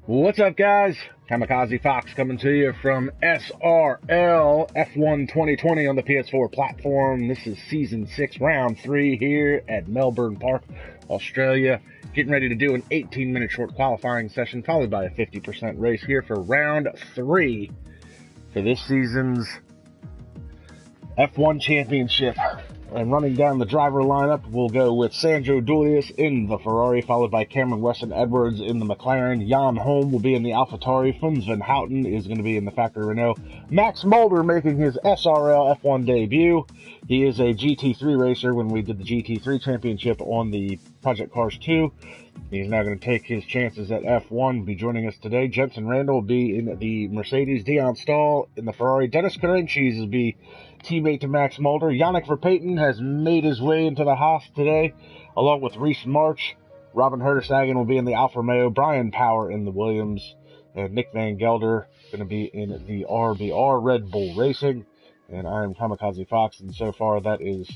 What's up, guys? KAMIKAZE-FOX coming to you from SRL F1 2020 on the PS4 platform. This is Season 6, Round 3 here at Melbourne Park, Australia. Getting ready to do an 18-minute short qualifying session, followed by a 50% race here for Round 3 for this season's F1 Championship. And running down the driver lineup, we'll go with Sandro Dulius in the Ferrari, followed by Cameron Weston-Edwards in the McLaren. Jan Holm will be in the AlphaTauri. Fons van Houten is going to be in the Factory Renault. Max Mulder making his SRL F1 debut. He is a GT3 racer when we did the GT3 championship on the Project Cars 2. He's now going to take his chances at F1, be joining us today. Jensen Randall will be in the Mercedes. Dion Stahl in the Ferrari. Dennis Krenches will be teammate to Max Mulder. Yannick Verpaeten has made his way into the Haas today, along with Reese March. Robin Herdersagen will be in the Alfa Romeo. Brian Power in the Williams. And Nick Van Gelder going to be in the RBR Red Bull Racing. And I am KAMIKAZE-FOX, and so far that is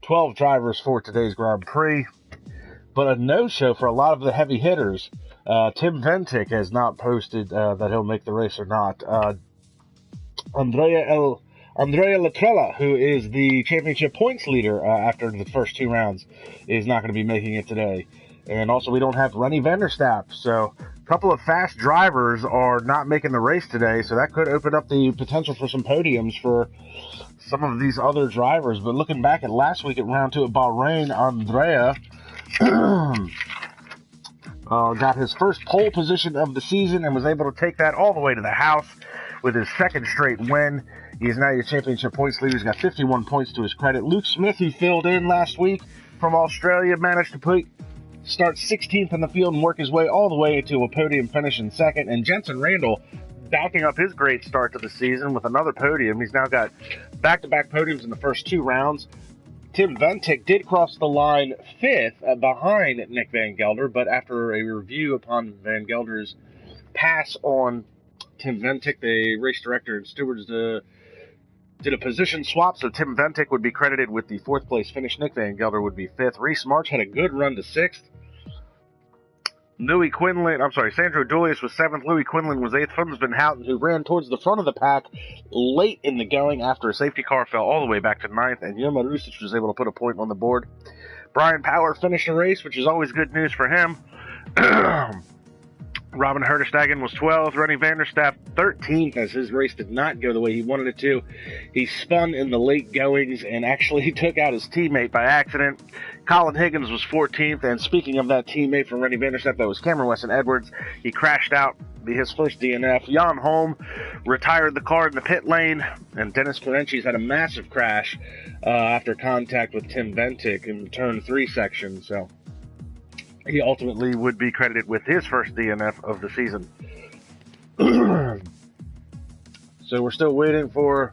12 drivers for today's Grand Prix. But a no-show for a lot of the heavy hitters. Tim Ventic has not posted that he'll make the race or not. Andrea Latrella, who is the championship points leader after the first two rounds, is not going to be making it today. And also we don't have Rennie van der Staap. So a couple of fast drivers are not making the race today. So that could open up the potential for some podiums for some of these other drivers. But looking back at last week at round 2 at Bahrain, Andrea got his first pole position of the season and was able to take that all the way to the house with his second straight win. He is now your championship points leader. He's got 51 points to his credit. Luke Smith, who filled in last week from Australia, managed to start 16th in the field and work his way all the way to a podium finish in second. And Jensen Randall backing up his great start to the season with another podium. He's now got back-to-back podiums in the first two rounds. Tim Ventic did cross the line 5th behind Nick Van Gelder, but after a review upon Van Gelder's pass on Tim Ventic, the race director and stewards did a position swap, so Tim Ventic would be credited with the 4th place finish. Nick Van Gelder would be 5th. Reese March had a good run to 6th. Sandro Dulius was 7th. Louis Quinlan was 8th. Fons van Houten, who ran towards the front of the pack late in the going after a safety car, fell all the way back to 9th. And Joma Rusic was able to put a point on the board. Brian Power finished the race, which is always good news for him. Robin Herdersagen was 12th. Rennie van der Staap 13th, as his race did not go the way he wanted it to. He spun in the late goings and actually took out his teammate by accident. Colin Higgins was 14th, and speaking of that teammate from Rennie van der Staap, that was Cameron Weston-Edwards. He crashed out, his first DNF. Jan Holm retired the car in the pit lane, and Dennis Krenches had a massive crash after contact with Tim Ventic in the turn 3 section, so he ultimately would be credited with his first DNF of the season. So we're still waiting for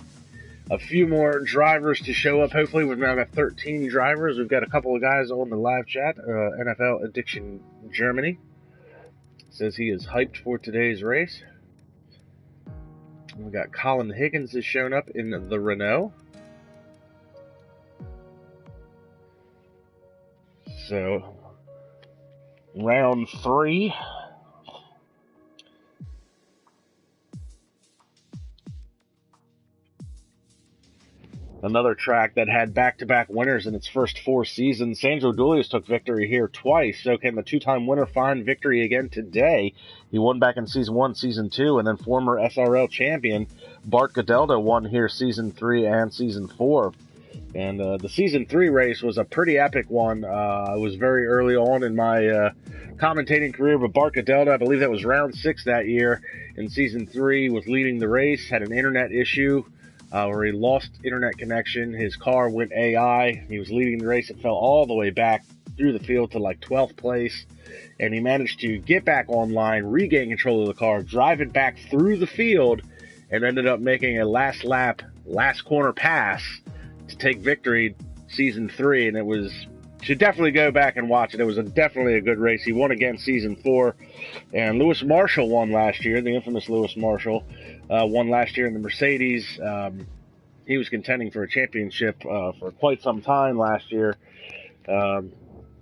a few more drivers to show up. Hopefully, we've now got 13 drivers. We've got a couple of guys on the live chat. NFL Addiction Germany says he is hyped for today's race. We've got Colin Higgins has shown up in the Renault. So round 3. Another track that had back-to-back winners in its first 4 seasons. Sandro Dulius took victory here twice. So can the two-time winner find victory again today? He won back in Season 1, Season 2, and then former SRL champion Bart Godelda won here Season 3 and Season 4. And the Season 3 race was a pretty epic one. It was very early on in my commentating career, but Bart Godelda, I believe that was round 6 that year in Season 3, was leading the race, had an internet issue where he lost internet connection. His car went AI. He was leading the race. It fell all the way back through the field to like 12th place, and he managed to get back online, regain control of the car, drive it back through the field, and ended up making a last lap, last corner pass to take victory Season 3, and it was, should definitely go back and watch it. It was definitely a good race. He won again Season 4, and Lewis Marshall won last year, the infamous Lewis Marshall, won last year in the Mercedes. He was contending for a championship for quite some time last year.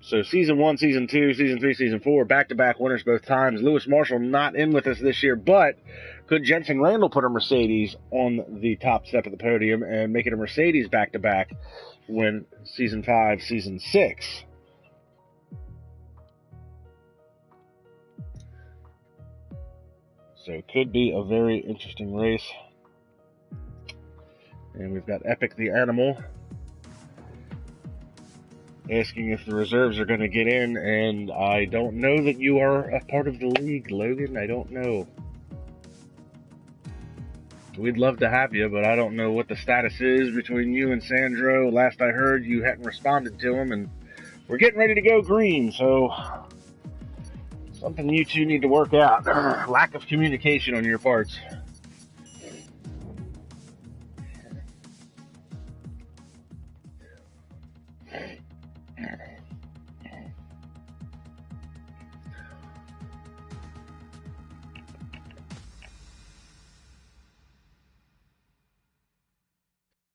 So season 1, season 2, season 3, season 4, back-to-back winners both times. Lewis Marshall not in with us this year, but could Jensen Randall put a Mercedes on the top step of the podium and make it a Mercedes back-to-back win season 5, season 6? So it could be a very interesting race. And we've got Epic the Animal asking if the reserves are going to get in, and I don't know that you are a part of the league, Logan. I don't know. We'd love to have you, but I don't know what the status is between you and Sandro. Last I heard, you hadn't responded to him, and we're getting ready to go green, so something you two need to work out. Lack of communication on your parts.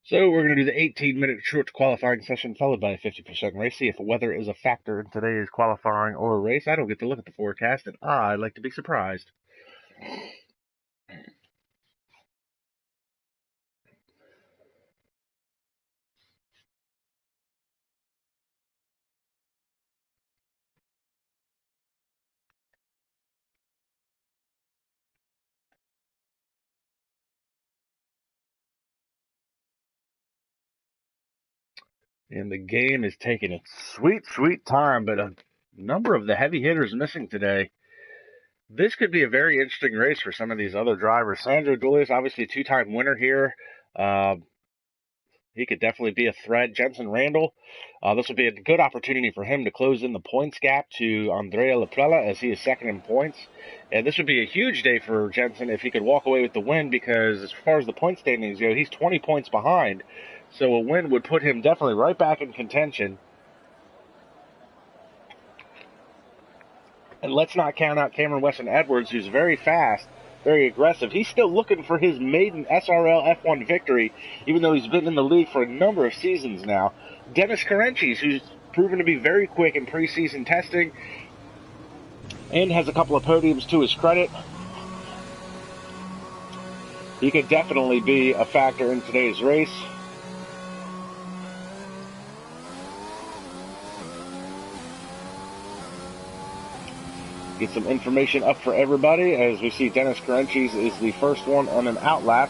So we're going to do the 18-minute short qualifying session followed by a 50% race. See if weather is a factor in today's qualifying or race. I don't get to look at the forecast, and I like to be surprised. And the game is taking its sweet, sweet time, but a number of the heavy hitters missing today. This could be a very interesting race for some of these other drivers. Sandro Dulius, obviously a two-time winner here. He could definitely be a threat. Jensen Randall, this would be a good opportunity for him to close in the points gap to Andrea Laprella as he is second in points. And this would be a huge day for Jensen if he could walk away with the win, because as far as the point standings go, he's 20 points behind. So a win would put him definitely right back in contention. And let's not count out Cameron Weston Edwards, who's very fast, very aggressive. He's still looking for his maiden SRL F1 victory, even though he's been in the league for a number of seasons now. Dennis Carenchis, who's proven to be very quick in preseason testing and has a couple of podiums to his credit. He could definitely be a factor in today's race. Get some information up for everybody as we see Dennis Carenchis is the first one on an outlap.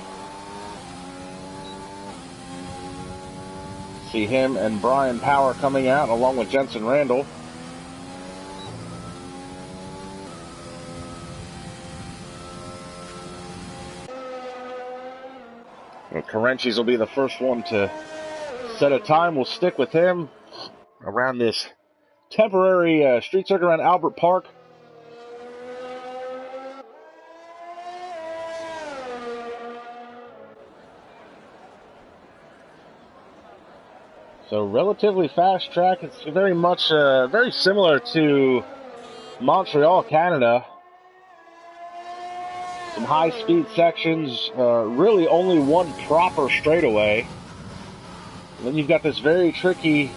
See him and Brian Power coming out along with Jensen Randall. Carenchis will be the first one to set a time. We'll stick with him around this temporary street circuit around Albert Park. So relatively fast track. It's very much very similar to Montreal, Canada. Some high-speed sections, really only one proper straightaway. And then you've got this very tricky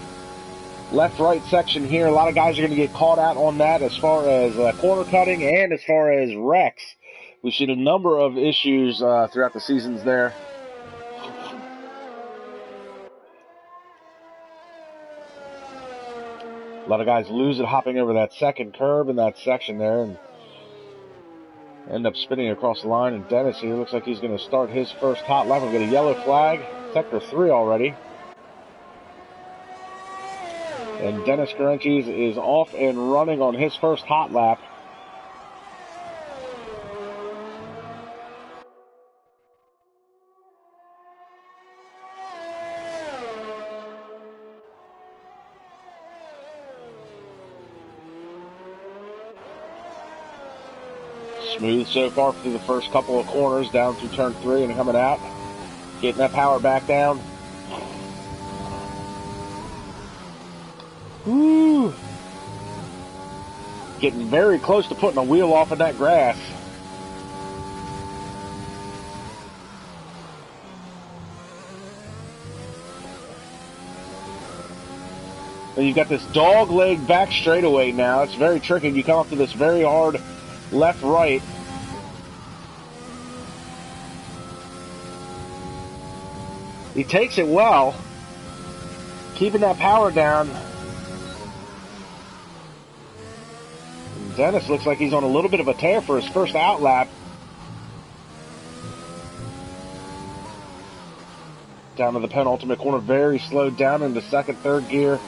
left-right section here. A lot of guys are going to get caught out on that as far as corner cutting and as far as wrecks. We've seen a number of issues throughout the seasons there. A lot of guys lose it hopping over that second curb in that section there and end up spinning across the line. And Dennis here looks like he's going to start his first hot lap. We've got a yellow flag, sector 3 already. And Dennis Carenchis is off and running on his first hot lap. Smooth so far through the first couple of corners, down through turn 3 and coming out. Getting that power back down. Woo! Getting very close to putting a wheel off of that grass. And you've got this dog leg back straightaway now. It's very tricky. You come up to this very hard left-right. He takes it well, keeping that power down. And Dennis looks like he's on a little bit of a tear for his first out lap. Down to the penultimate corner, very slowed down into second, third gear.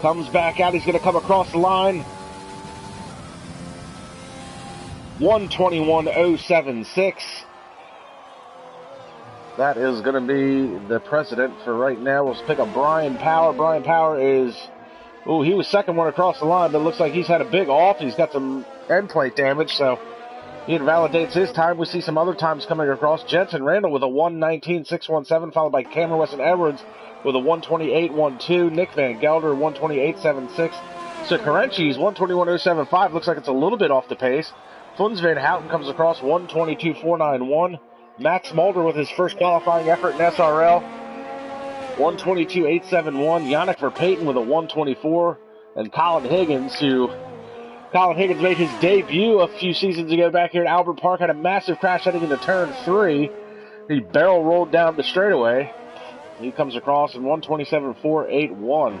Comes back out, he's going to come across the line. 1:21.076. That is going to be the precedent for right now. We'll pick up Brian Power. Brian Power is, he was second one across the line, but it looks like he's had a big off. He's got some end plate damage, so he invalidates his time. We see some other times coming across. Jensen Randall with a 1:19.617, followed by Cameron Weston Edwards with a 1:28.12. Nick Van Gelder, 1:28.76. So Carenchi's 1:21.075. Looks like it's a little bit off the pace. Funs Van Houten comes across 1:22.491. Max Mulder with his first qualifying effort in SRL, 1:22.871. Yannick Verpayten with a 1:24. And Colin Higgins made his debut a few seasons ago back here at Albert Park, had a massive crash heading into turn 3. He barrel rolled down the straightaway. He comes across in 1:27.481.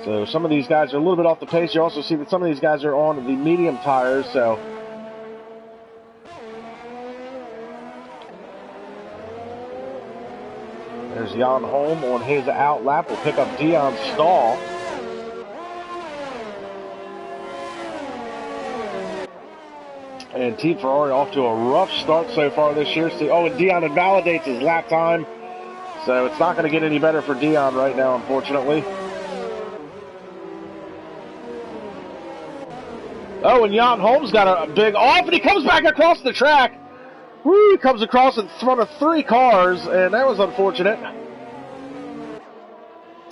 So some of these guys are a little bit off the pace. You also see that some of these guys are on the medium tires, so there's Jan Holm on his out lap. We'll pick up Dion Stahl. And Team Ferrari off to a rough start so far this year. And Dion invalidates his lap time. So it's not going to get any better for Dion right now, unfortunately. And Jan Holm's got a big off, and he comes back across the track. He comes across in front of 3 cars, and that was unfortunate.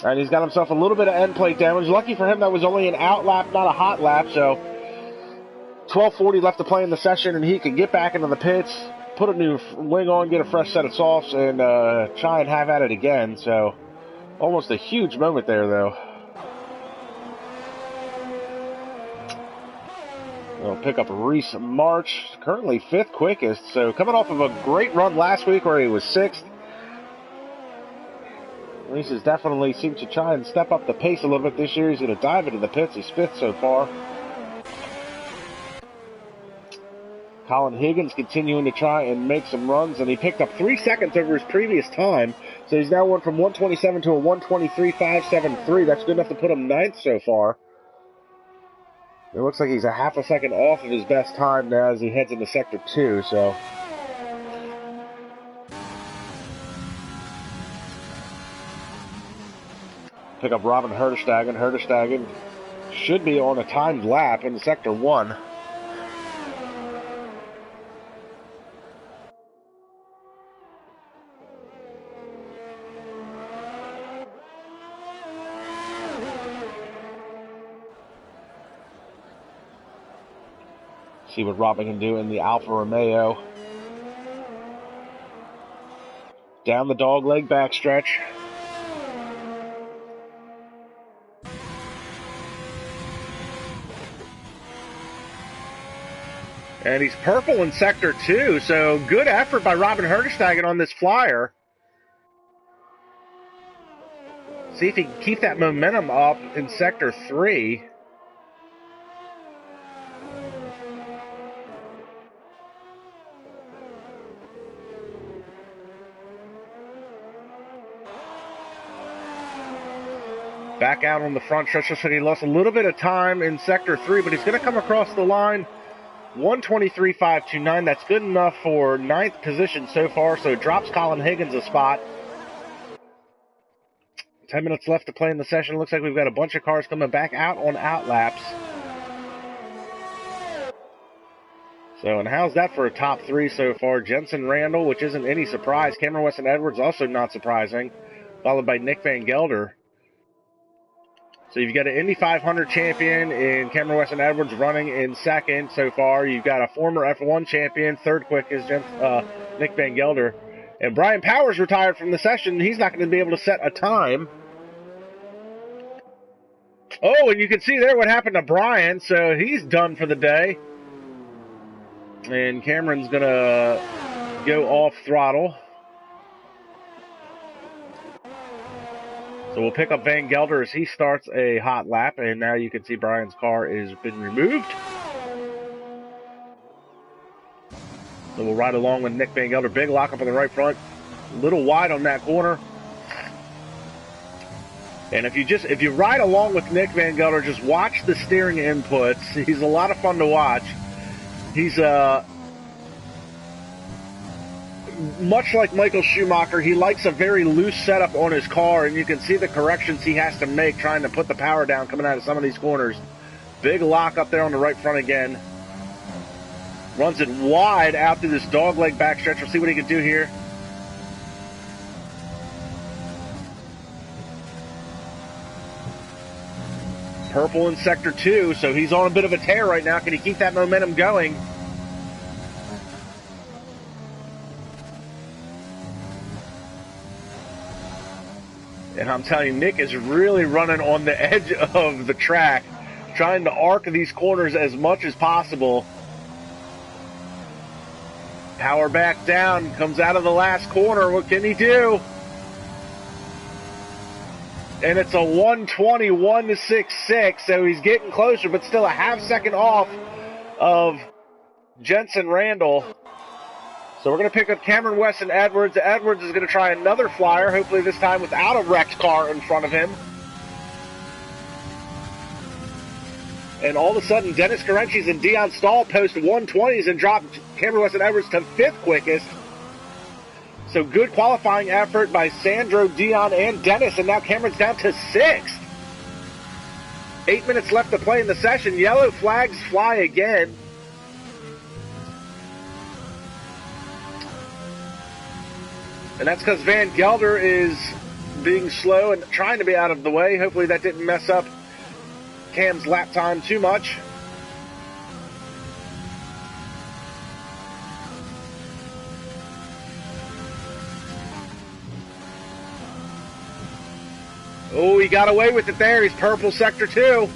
And he's got himself a little bit of end plate damage. Lucky for him, that was only an out lap, not a hot lap, so 12:40 left to play in the session, and he can get back into the pits, put a new wing on, get a fresh set of softs, and try and have at it again. So almost a huge moment there, though. We'll pick up Reese March, currently 5th quickest. So coming off of a great run last week where he was 6th. Reese has definitely seemed to try and step up the pace a little bit this year. He's going to dive into the pits. He's 5th so far. Colin Higgins continuing to try and make some runs, and he picked up 3 seconds over his previous time. So he's now went from 1:27 to a 1:23.573. That's good enough to put him 9th so far. It looks like he's a half a second off of his best time now as he heads into Sector 2, so pick up Robin Herdestagen. Herdestagen should be on a timed lap in Sector 1. See what Robin can do in the Alfa Romeo. Down the dogleg backstretch. And he's purple in Sector 2, so good effort by Robin Herdestagen on this flyer. See if he can keep that momentum up in Sector 3. Back out on the front stretch. Looks like he lost a little bit of time in Sector 3, but he's going to come across the line. 1:23.529. That's good enough for 9th position so far, so it drops Colin Higgins a spot. 10 minutes left to play in the session. Looks like we've got a bunch of cars coming back out on out laps. So, and how's that for a top 3 so far? Jensen Randall, which isn't any surprise. Cameron Weston Edwards, also not surprising. Followed by Nick Van Gelder. So you've got an Indy 500 champion in Cameron Weston Edwards running in 2nd so far. You've got a former F1 champion, 3rd quickest, Nick Van Gelder. And Brian Powers retired from the session. He's not going to be able to set a time. Oh, and you can see there what happened to Brian, so he's done for the day. And Cameron's going to go off throttle. So we'll pick up Van Gelder as he starts a hot lap, and now you can see Brian's car has been removed. So we'll ride along with Nick Van Gelder. Big lockup on the right front. A little wide on that corner. And if you ride along with Nick Van Gelder, just watch the steering inputs. He's a lot of fun to watch. He's much like Michael Schumacher, he likes a very loose setup on his car, and you can see the corrections he has to make trying to put the power down coming out of some of these corners. Big lock up there on the right front again. Runs it wide out through this dogleg backstretch. We'll see what he can do here. Purple in Sector 2, so he's on a bit of a tear right now. Can he keep that momentum going? And I'm telling you, Nick is really running on the edge of the track, trying to arc these corners as much as possible. Power back down, comes out of the last corner. What can he do? And it's a 1:21.66, so he's getting closer, but still a half second off of Jensen Randall. So we're going to pick up Cameron Weston Edwards. Edwards is going to try another flyer, hopefully this time without a wrecked car in front of him. And all of a sudden, Dennis Carenchis and Dion Stahl post 120s and drop Cameron Weston Edwards to 5th quickest. So good qualifying effort by Sandro, Dion, and Dennis, and now Cameron's down to 6th. 8 minutes left to play in the session. Yellow flags fly again. And that's because Van Gelder is being slow and trying to be out of the way. Hopefully that didn't mess up Cam's lap time too much. Oh, he got away with it there. He's purple Sector 2.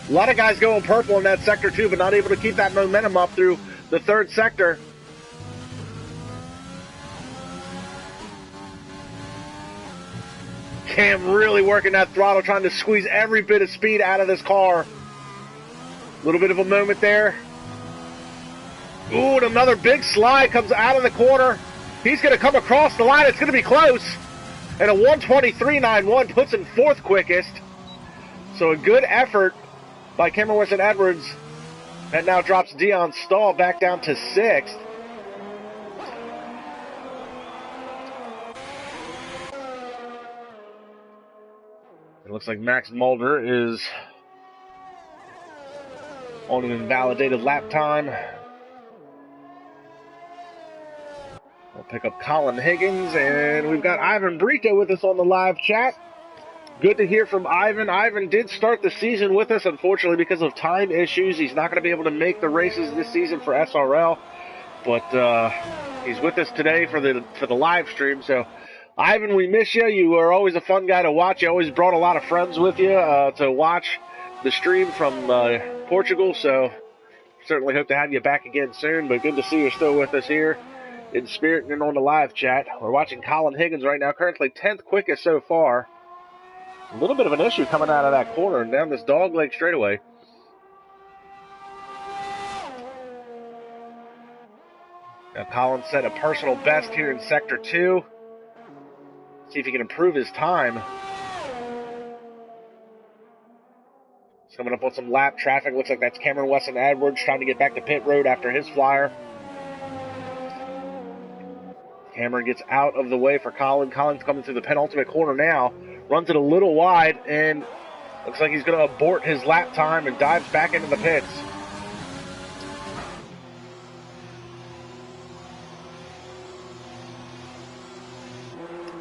A lot of guys going purple in that Sector 2, but not able to keep that momentum up through the 3rd sector. Cam really working that throttle, trying to squeeze every bit of speed out of this car. A little bit of a moment there. Ooh, and another big slide comes out of the corner. He's going to come across the line. It's going to be close. And a 1:23.91 puts him 4th quickest. So a good effort by Cameron Weston Edwards. That now drops Dion Stahl back down to 6th. It looks like Max Mulder is on an invalidated lap time. We'll pick up Colin Higgins, and we've got Ivan Brito with us on the live chat. Good to hear from Ivan. Ivan did start the season with us. Unfortunately, because of time issues, he's not going to be able to make the races this season for SRL. But he's with us today for the live stream. So, Ivan, we miss you. You are always a fun guy to watch. You always brought a lot of friends with you to watch the stream from Portugal. So, certainly hope to have you back again soon. But good to see you still with us here in spirit and on the live chat. We're watching Colin Higgins right now, currently 10th quickest so far. A little bit of an issue coming out of that corner and down this dogleg straightaway. Now Colin set a personal best here in Sector 2. See if he can improve his time. He's coming up on some lap traffic. Looks like that's Cameron Weston Edwards trying to get back to pit road after his flyer. Cameron gets out of the way for Colin. Colin's coming through the penultimate corner now. Runs it a little wide and looks like he's going to abort his lap time and dives back into the pits.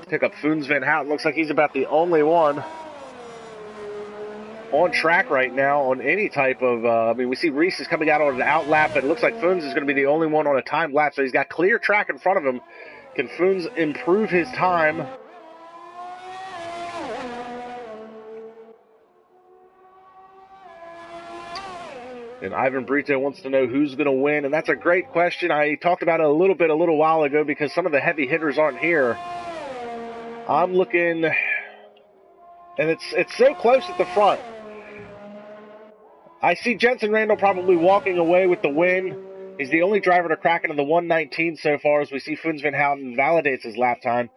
Pick up Foons Van Houten. Looks like he's about the only one on track right now on any type of, we see Reese is coming out on an out lap, but it looks like Foons is going to be the only one on a timed lap, so he's got clear track in front of him. Can Foons improve his time? And Ivan Brito wants to know who's going to win, and that's a great question. I talked about it a little while ago because some of the heavy hitters aren't here. I'm looking, and it's so close at the front. I see Jensen Randall probably walking away with the win. He's the only driver to crack into the 119 so far, as we see Foons Van Houten validates his lap time.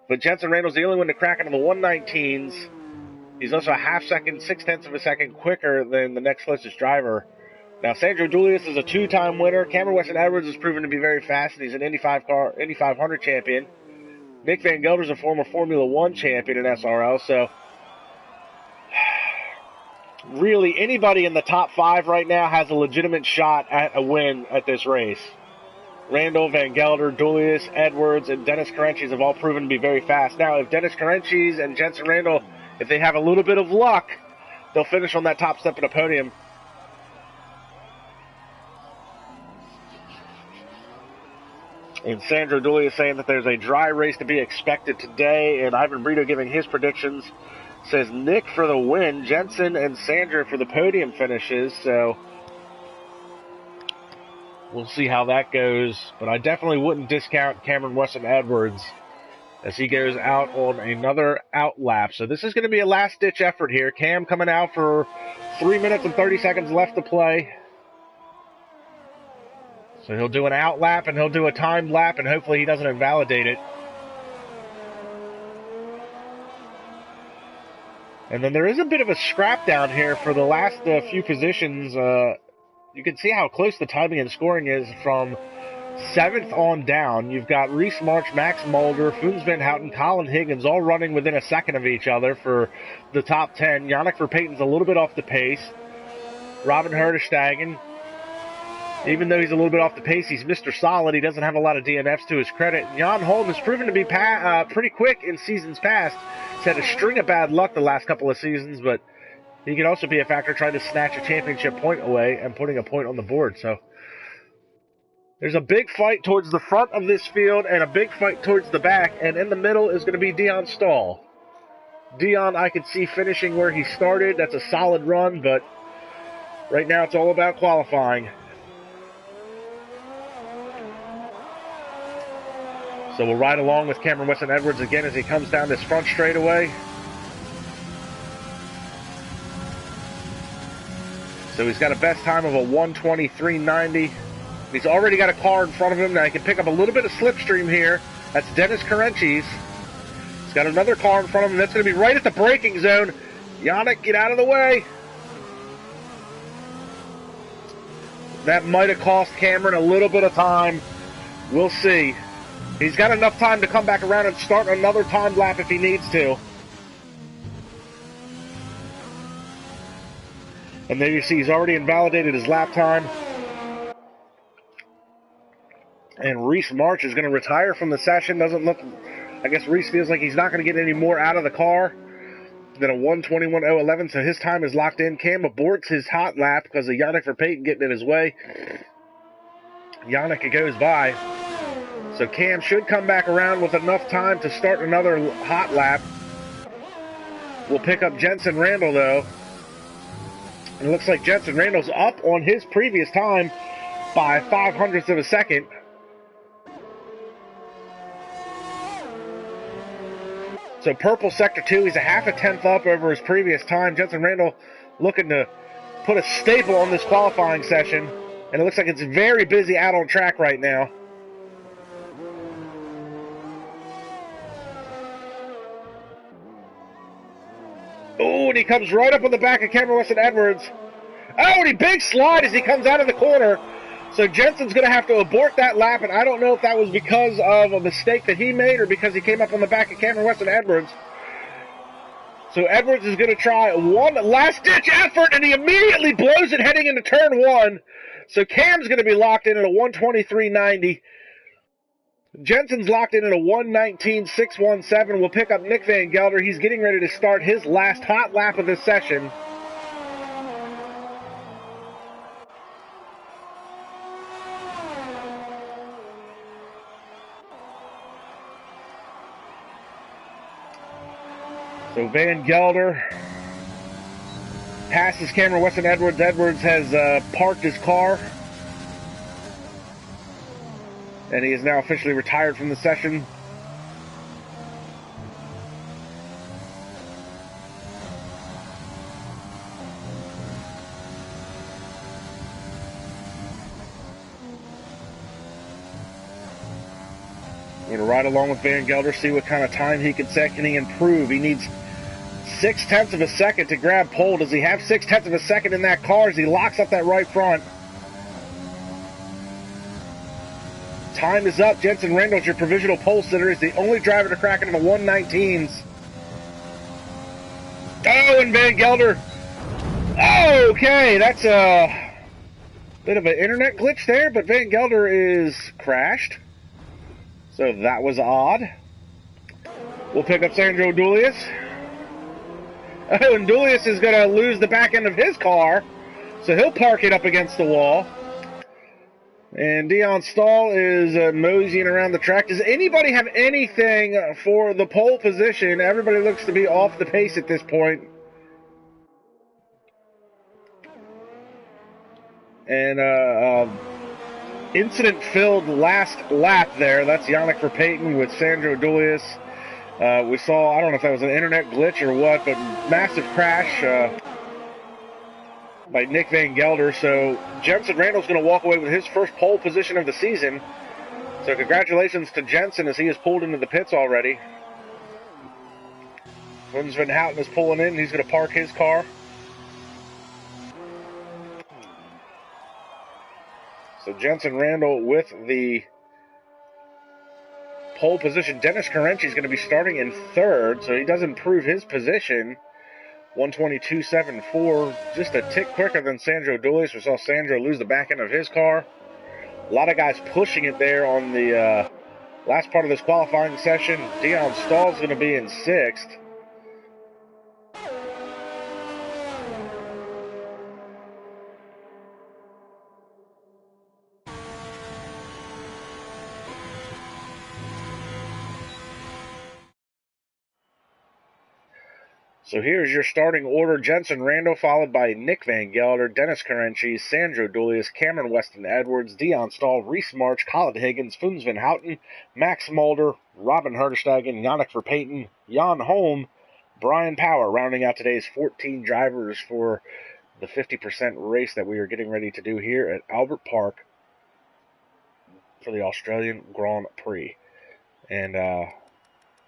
But Jensen Randall's the only one to crack into the 119s. He's also a half second, 0.6 of a second quicker than the next closest driver. Now, Sandro Julius is a two-time winner. Cameron Weston Edwards has proven to be very fast, and he's an Indy 500 champion. Nick Van Gelder's a former Formula One champion in SRL, so really anybody in the top 5 right now has a legitimate shot at a win at this race. Randall, Van Gelder, Julius, Edwards, and Dennis Carenchis have all proven to be very fast. Now, if Dennis Carenchis and Jensen Randall, if they have a little bit of luck, they'll finish on that top step of the podium. And Sandro Julius saying that there's a dry race to be expected today, and Ivan Brito giving his predictions. Says Nick for the win, Jensen and Sandra for the podium finishes, so we'll see how that goes. But I definitely wouldn't discount Cameron Weston Edwards as he goes out on another out lap. So this is going to be a last-ditch effort here. Cam coming out for 3 minutes and 30 seconds left to play. So he'll do an out lap and he'll do a timed lap, and hopefully he doesn't invalidate it. And then there is a bit of a scrap down here for the last few positions. You can see how close the timing and scoring is from 7th on down. You've got Reese March, Max Mulder, Foons Van Houten, Colin Higgins all running within a second of each other for the top 10. Yannick Verpayten's a little bit off the pace. Robin Herdestegen, even though he's a little bit off the pace, he's Mr. Solid. He doesn't have a lot of DNFs to his credit. Jan Holm has proven to be pretty quick in seasons past. He's had a string of bad luck the last couple of seasons, but he could also be a factor trying to snatch a championship point away and putting a point on the board. So there's a big fight towards the front of this field and a big fight towards the back, and in the middle is going to be Dion Stahl. Dion, I could see finishing where he started. That's a solid run, but right now it's all about qualifying. So we'll ride along with Cameron Weston Edwards again as he comes down this front straightaway. So he's got a best time of a 1:23.90. He's already got a car in front of him. Now he can pick up a little bit of slipstream here. That's Dennis Carenchis. He's got another car in front of him. That's going to be right at the braking zone. Yannick, get out of the way. That might have cost Cameron a little bit of time. We'll see. He's got enough time to come back around and start another timed lap if he needs to. And there you see he's already invalidated his lap time. And Reese March is going to retire from the session. Doesn't look, I guess Reese feels like he's not going to get any more out of the car than a 1:21.011, so his time is locked in. Cam aborts his hot lap because of Yannick Verpayten getting in his way. Yannick goes by. So Cam should come back around with enough time to start another hot lap. We'll pick up Jensen Randall, though. And it looks like Jensen Randall's up on his previous time by 0.05 of a second. So purple sector 2, he's a 0.5 up over his previous time. Jensen Randall looking to put a staple on this qualifying session. And it looks like it's very busy out on track right now. Oh, and he comes right up on the back of Cameron Weston Edwards. Oh, and he big slide as he comes out of the corner. So Jensen's going to have to abort that lap, and I don't know if that was because of a mistake that he made or because he came up on the back of Cameron Weston Edwards. So Edwards is going to try one last-ditch effort, and he immediately blows it heading into turn 1. So Cam's going to be locked in at a 1:23.90. Jensen's locked in at a 1:19.617. We'll pick up Nick Van Gelder. He's getting ready to start his last hot lap of this session. So Van Gelder passes Cameron Weston Edwards. Edwards has parked his car, and he is now officially retired from the session. We're going to ride along with Van Gelder, see what kind of time he can set. Can he improve? He needs 0.6 of a second to grab pole. Does he have 0.6 of a second in that car as he locks up that right front? Time is up. Jensen Randall's your provisional pole sitter. He's the only driver to crack it in the 119s. Oh, and Van Gelder. Oh, okay, that's a bit of an internet glitch there, but Van Gelder is crashed. So that was odd. We'll pick up Sandro Dulius. Oh, and Dulius is going to lose the back end of his car, so he'll park it up against the wall. And Dion Stahl is moseying around the track. Does anybody have anything for the pole position? Everybody looks to be off the pace at this point. And incident-filled last lap there. That's Yannick Verpaeten with Sandro Dulius. We saw, I don't know if that was an internet glitch or what, but massive crash by Nick Van Gelder. So Jensen Randall's going to walk away with his first pole position of the season. So congratulations to Jensen as he has pulled into the pits already. Wins Van Houten is pulling in. He's going to park his car. So Jensen Randall with the pole position. Dennis Carenci is going to be starting in third, so he does improve his position. 122.74, just a tick quicker than Sandro Dulius. We saw Sandro lose the back end of his car. A lot of guys pushing it there on the last part of this qualifying session. Dion Stahl's going to be in sixth. So here's your starting order. Jensen Randall, followed by Nick Van Gelder, Dennis Carenci, Sandro Dulius, Cameron Weston Edwards, Dion Stahl, Reese March, Colin Higgins, Funes Van Houten, Max Mulder, Robin Herderstegen, Yannick Verpaeten, Jan Holm, Brian Power, rounding out today's 14 drivers for the 50% race that we are getting ready to do here at Albert Park for the Australian Grand Prix. And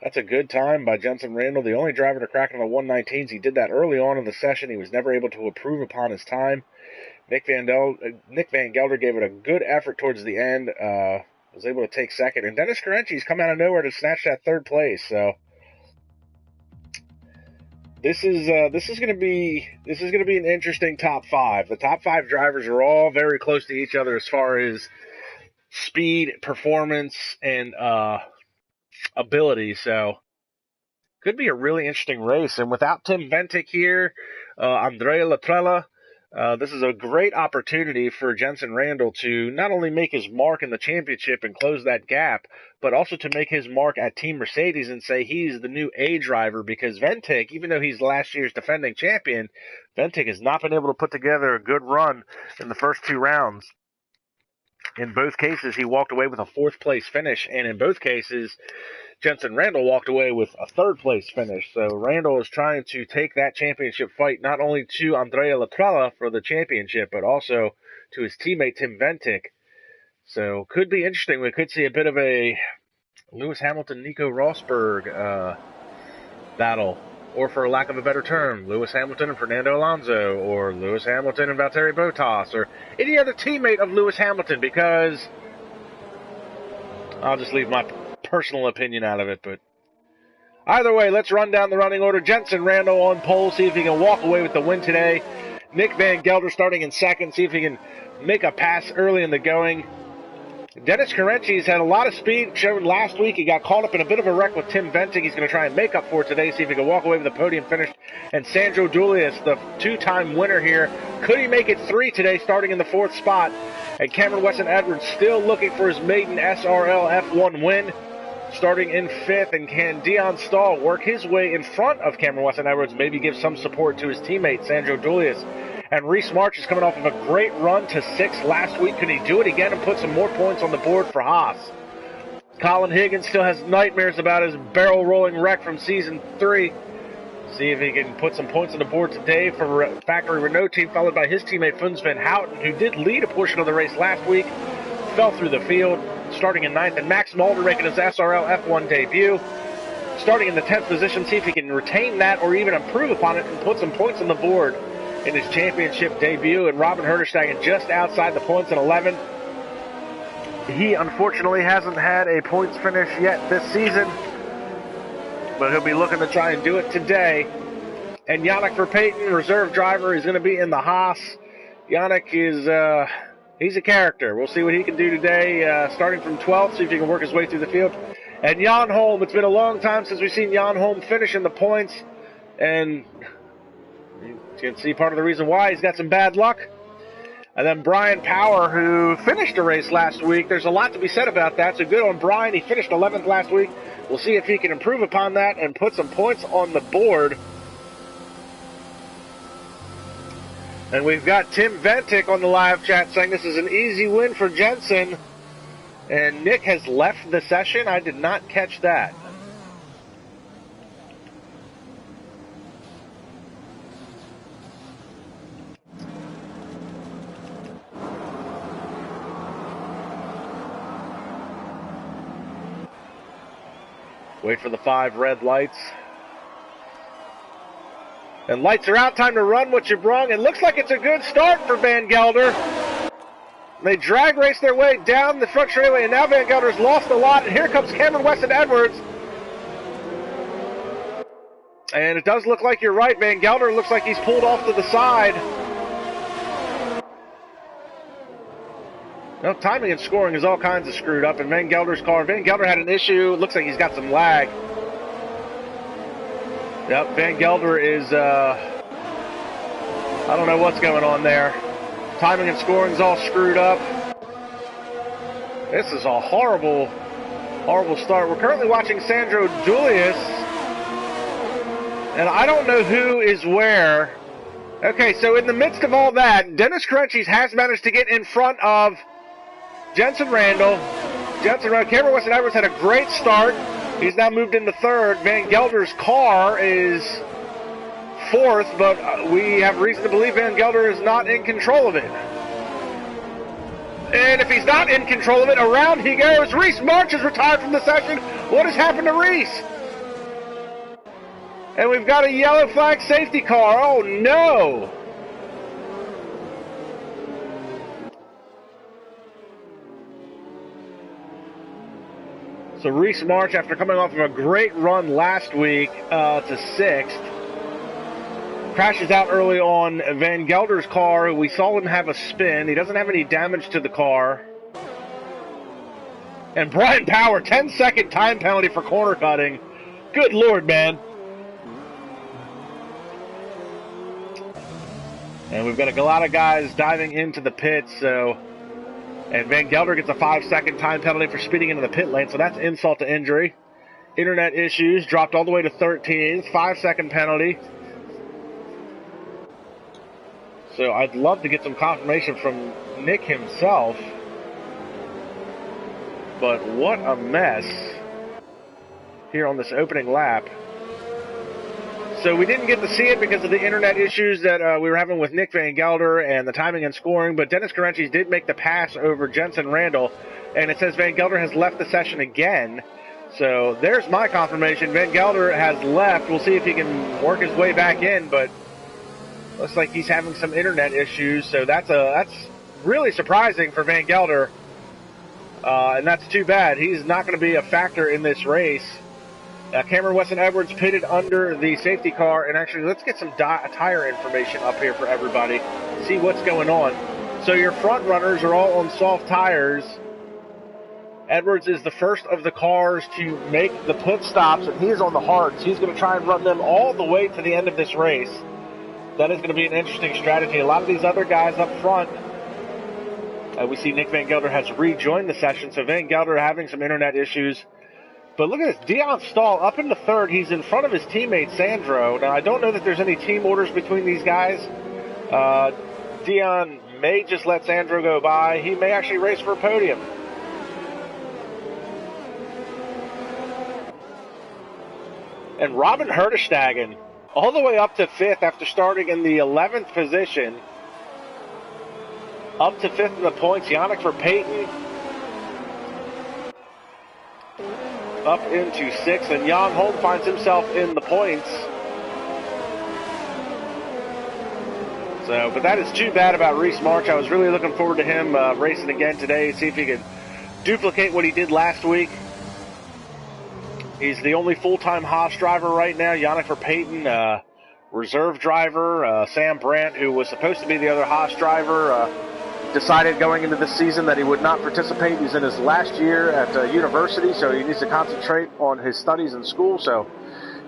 that's a good time by Jensen Randall, the only driver to crack in the 119s. He did that early on in the session. He was never able to improve upon his time. Nick Van Gelder gave it a good effort towards the end. Was able to take second. And Dennis Carenci's come out of nowhere to snatch that third place. So this is going to be an interesting top five. The top five drivers are all very close to each other as far as speed, performance, and ability, so could be a really interesting race. And without Tim Ventic here, Andrea Latrella, this is a great opportunity for Jensen Randall to not only make his mark in the championship and close that gap, but also to make his mark at Team Mercedes and say he's the new A driver, because Ventic, even though he's last year's defending champion, Ventic has not been able to put together a good run in the first two rounds. In both cases, he walked away with a fourth-place finish, and in both cases, Jensen Randall walked away with a third-place finish. So Randall is trying to take that championship fight not only to Andrea Latrella for the championship, but also to his teammate Tim Ventic. So could be interesting. We could see a bit of a Lewis Hamilton-Nico Rosberg battle. Or for lack of a better term, Lewis Hamilton and Fernando Alonso, or Lewis Hamilton and Valtteri Bottas, or any other teammate of Lewis Hamilton, because I'll just leave my personal opinion out of it. But either way, let's run down the running order. Jensen Randall on pole, see if he can walk away with the win today. Nick Van Gelder starting in second, see if he can make a pass early in the going. Dennis Carenci's had a lot of speed shown last week. He got caught up in a bit of a wreck with Tim Ventic. He's going to try and make up for it today, see if he can walk away with a podium finish. And Sandro Dulius, the two-time winner here, could he make it three today, starting in the fourth spot? And Cameron Weston Edwards still looking for his maiden SRL F1 win. starting in 5th, and can Dion Stahl work his way in front of Cameron Weston Edwards, maybe give some support to his teammate, Sandro Julius? And Reese March is coming off of a great run to 6th last week. Can he do it again and put some more points on the board for Haas? Colin Higgins still has nightmares about his barrel-rolling wreck from Season 3. See if he can put some points on the board today for Factory Renault team, followed by his teammate Funs Van Houten, who did lead a portion of the race last week, fell through the field, starting in 9th. And Max Mulder making his SRL F1 debut, starting in the 10th position. See if he can retain that or even improve upon it and put some points on the board in his championship debut. And Robin Herderstegen just outside the points at 11th. He unfortunately hasn't had a points finish yet this season, but he'll be looking to try and do it today. And Yannick Verpayten, reserve driver, is going to be in the Haas. Yannick is, he's a character. We'll see what he can do today, starting from 12th, see if he can work his way through the field. And Jan Holm, it's been a long time since we've seen Jan Holm finish in the points, and you can see part of the reason why. He's got some bad luck. And then Brian Power, who finished a race last week. There's a lot to be said about that, so good on Brian. He finished 11th last week. We'll see if he can improve upon that and put some points on the board. And we've got Tim Ventic on the live chat saying this is an easy win for Jensen. And Nick has left the session. I did not catch that. Wait for the 5 red lights. And lights are out. Time to run what you brung. And looks like it's a good start for Van Gelder. They drag race their way down the front straightaway, and now Van Gelder's lost a lot. And here comes Cameron Weston Edwards. And it does look like you're right. Van Gelder looks like he's pulled off to the side. Well, timing and scoring is all kinds of screwed up in Van Gelder's car. Van Gelder had an issue. Looks like he's got some lag. Yep, Van Gelder is, I don't know what's going on there. Timing and scoring is all screwed up. This is a horrible, horrible start. We're currently watching Sandro Julius, and I don't know who is where. Okay, so in the midst of all that, Dennis Krenches has managed to get in front of Jensen Randall. Cameron Weston Edwards had a great start. He's now moved into 3rd. Van Gelder's car is 4th, but we have reason to believe Van Gelder is not in control of it. And if he's not in control of it, around he goes. Reese March is retired from the session. What has happened to Reese? And we've got a yellow flag safety car. Oh, no. So Reese March, after coming off of a great run last week to 6th, crashes out early on Van Gelder's car. We saw him have a spin. He doesn't have any damage to the car. And Brian Power, 10-second time penalty for corner cutting. Good Lord, man. And we've got a lot of guys diving into the pits, so... And Van Gelder gets a 5-second time penalty for speeding into the pit lane, so that's insult to injury. Internet issues, dropped all the way to 13th, 5-second penalty. So I'd love to get some confirmation from Nick himself. But what a mess here on this opening lap. So we didn't get to see it because of the internet issues that we were having with Nick Van Gelder and the timing and scoring, but Dennis Krenches did make the pass over Jensen Randall, and it says Van Gelder has left the session again. So there's my confirmation. Van Gelder has left. We'll see if he can work his way back in, but looks like he's having some internet issues, so that's really surprising for Van Gelder, and that's too bad. He's not going to be a factor in this race. Cameron Weston Edwards pitted under the safety car, and actually let's get some tire information up here for everybody, see what's going on. So your front runners are all on soft tires. Edwards is the first of the cars to make the pit stops, and he's on the hards. He's going to try and run them all the way to the end of this race. That is going to be an interesting strategy. A lot of these other guys up front, we see Nick Van Gelder has rejoined the session, so Van Gelder having some internet issues. But look at this, Dion Stahl up into third. He's in front of his teammate Sandro. Now, I don't know that there's any team orders between these guys. Dion may just let Sandro go by. He may actually race for a podium. And Robin Herdestegen all the way up to 5th after starting in the 11th position. Up to 5th in the points. Yannick Verpayten up into 6th, and Jan Holm finds himself in the points. So, but that is too bad about Reese March. I was really looking forward to him racing again today, see if he could duplicate what he did last week. He's the only full-time Haas driver right now. Yannick Verpayten, reserve driver. Sam Brandt, who was supposed to be the other Haas driver, decided going into this season that he would not participate. He's in his last year at university, so he needs to concentrate on his studies in school, so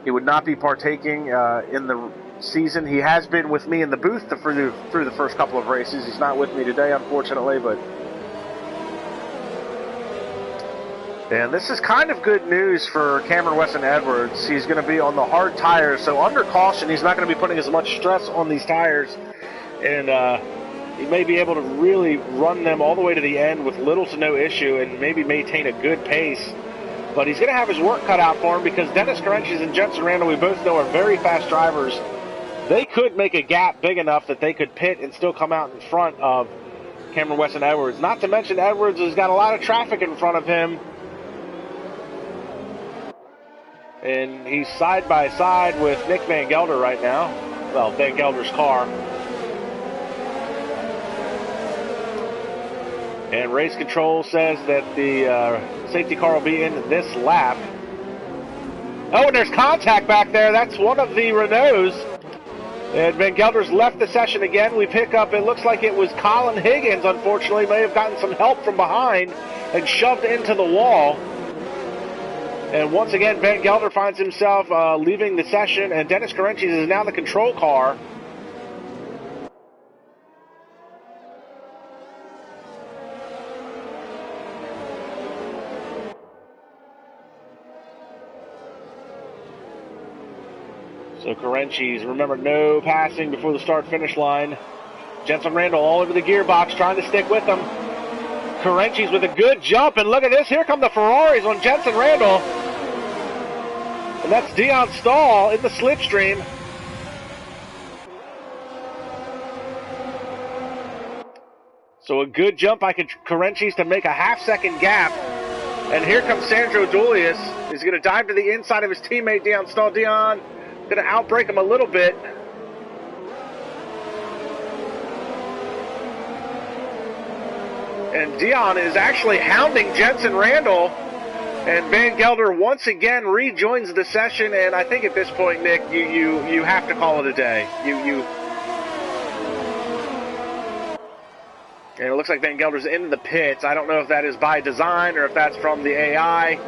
he would not be partaking in the season. He has been with me in the booth through the first couple of races. He's not with me today, unfortunately, but... And this is kind of good news for Cameron Weston Edwards. He's going to be on the hard tires, so under caution, he's not going to be putting as much stress on these tires, and he may be able to really run them all the way to the end with little to no issue and maybe maintain a good pace. But he's going to have his work cut out for him because Dennis Carenchis and Jensen Randall, we both know, are very fast drivers. They could make a gap big enough that they could pit and still come out in front of Cameron Weston Edwards. Not to mention Edwards has got a lot of traffic in front of him. And he's side by side with Nick Van Gelder right now. Well, Van Gelder's car. And race control says that the safety car will be in this lap. Oh, and there's contact back there. That's one of the Renaults. And Van Gelder's left the session again. We pick up, it looks like it was Colin Higgins, unfortunately, may have gotten some help from behind and shoved into the wall. And once again, Van Gelder finds himself leaving the session, and Dennis Carenchis is now the control car. So Carenchis, remember, no passing before the start-finish line. Jensen Randall all over the gearbox, trying to stick with them. Carenchis with a good jump, and look at this. Here come the Ferraris on Jensen Randall. And that's Dion Stahl in the slipstream. So a good jump by Carenchis to make a half-second gap. And here comes Sandro Dulius. He's going to dive to the inside of his teammate, Dion Stahl. Dion going to outbrake him a little bit. And Dion is actually hounding Jensen Randall. And Van Gelder once again rejoins the session. And I think at this point, Nick, you have to call it a day. And it looks like Van Gelder's in the pits. I don't know if that is by design or if that's from the AI.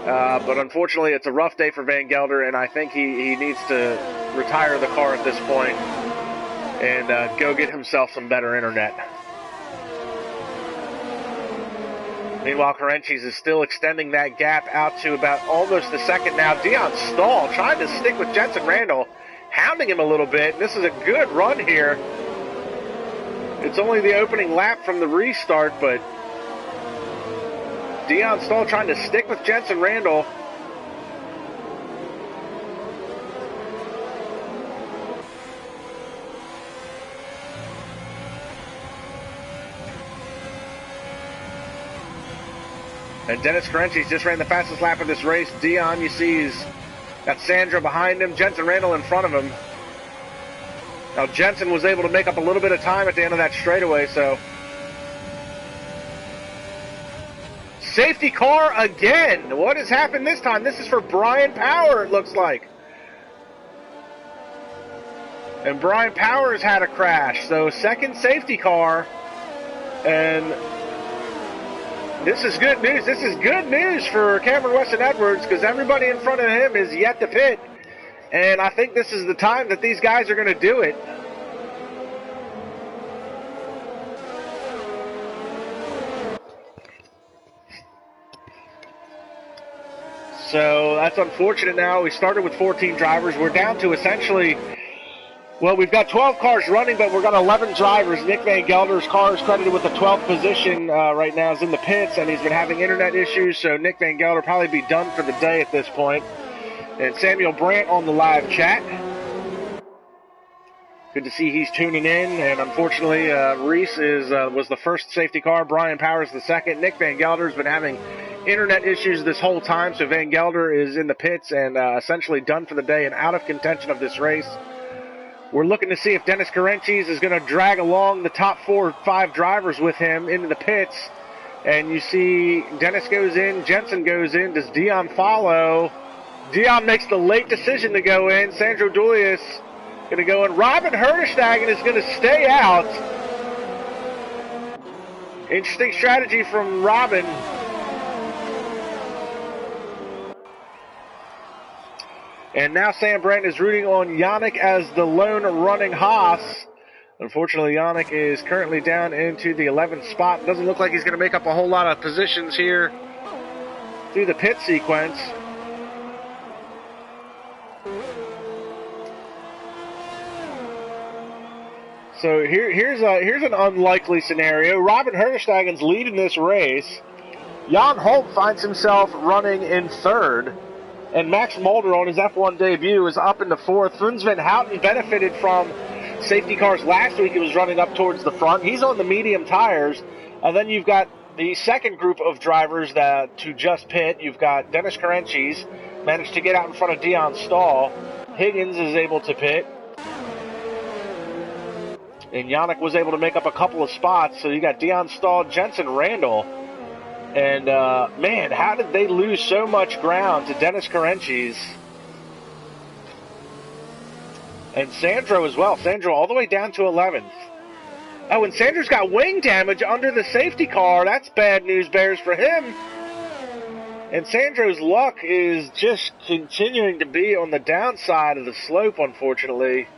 But unfortunately, it's a rough day for Van Gelder. And I think he needs to retire the car at this point and go get himself some better internet. Meanwhile, Carenchis is still extending that gap out to about almost a second now. Dion Stahl trying to stick with Jensen Randall, hounding him a little bit. This is a good run here. It's only the opening lap from the restart, but Dion Stahl trying to stick with Jensen Randall. And Dennis Carenchis just ran the fastest lap of this race. Dion, you see, he's got Sandra behind him, Jensen Randall in front of him. Now, Jensen was able to make up a little bit of time at the end of that straightaway, so. Safety car again. What has happened this time? This is for Brian Power, it looks like. And Brian Power's had a crash, so second safety car. And this is good news. This is good news for Cameron Weston Edwards because everybody in front of him is yet to pit. And I think this is the time that these guys are going to do it. So that's unfortunate now. We started with 14 drivers. We're down to essentially, well, we've got 12 cars running, but we've got 11 drivers. Nick Van Gelder's car is credited with the 12th position right now. Is in the pits, and he's been having internet issues, so Nick Van Gelder will probably be done for the day at this point. And Samuel Brandt on the live chat. Good to see he's tuning in, and unfortunately, Reese was the first safety car. Brian Powers the second. Nick Van Gelder's been having internet issues this whole time, so Van Gelder is in the pits and essentially done for the day and out of contention of this race. We're looking to see if Dennis Carenchis is going to drag along the top 4 or 5 drivers with him into the pits. And you see Dennis goes in, Jensen goes in. Does Dion follow? Dion makes the late decision to go in. Sandro Dulius going to go in. Robin Herdestagen is going to stay out. Interesting strategy from Robin. And now Sam Brandt is rooting on Yannick as the lone running Haas. Unfortunately, Yannick is currently down into the 11th spot. Doesn't look like he's going to make up a whole lot of positions here through the pit sequence. So here's an unlikely scenario. Robin Herdestagen's leading this race. Jan Holt finds himself running in 3rd. And Max Mulder on his F1 debut is up into 4th. Funs Van Houten benefited from safety cars last week. He was running up towards the front. He's on the medium tires. And then you've got the second group of drivers to just pit. You've got Dennis Carenchis, managed to get out in front of Dion Stahl. Higgins is able to pit. And Yannick was able to make up a couple of spots. So you got Dion Stahl, Jensen Randall. And, man, how did they lose so much ground to Dennis Carenchis? And Sandro as well. Sandro all the way down to 11th. Oh, and Sandro's got wing damage under the safety car. That's bad news bears for him. And Sandro's luck is just continuing to be on the downside of the slope, unfortunately.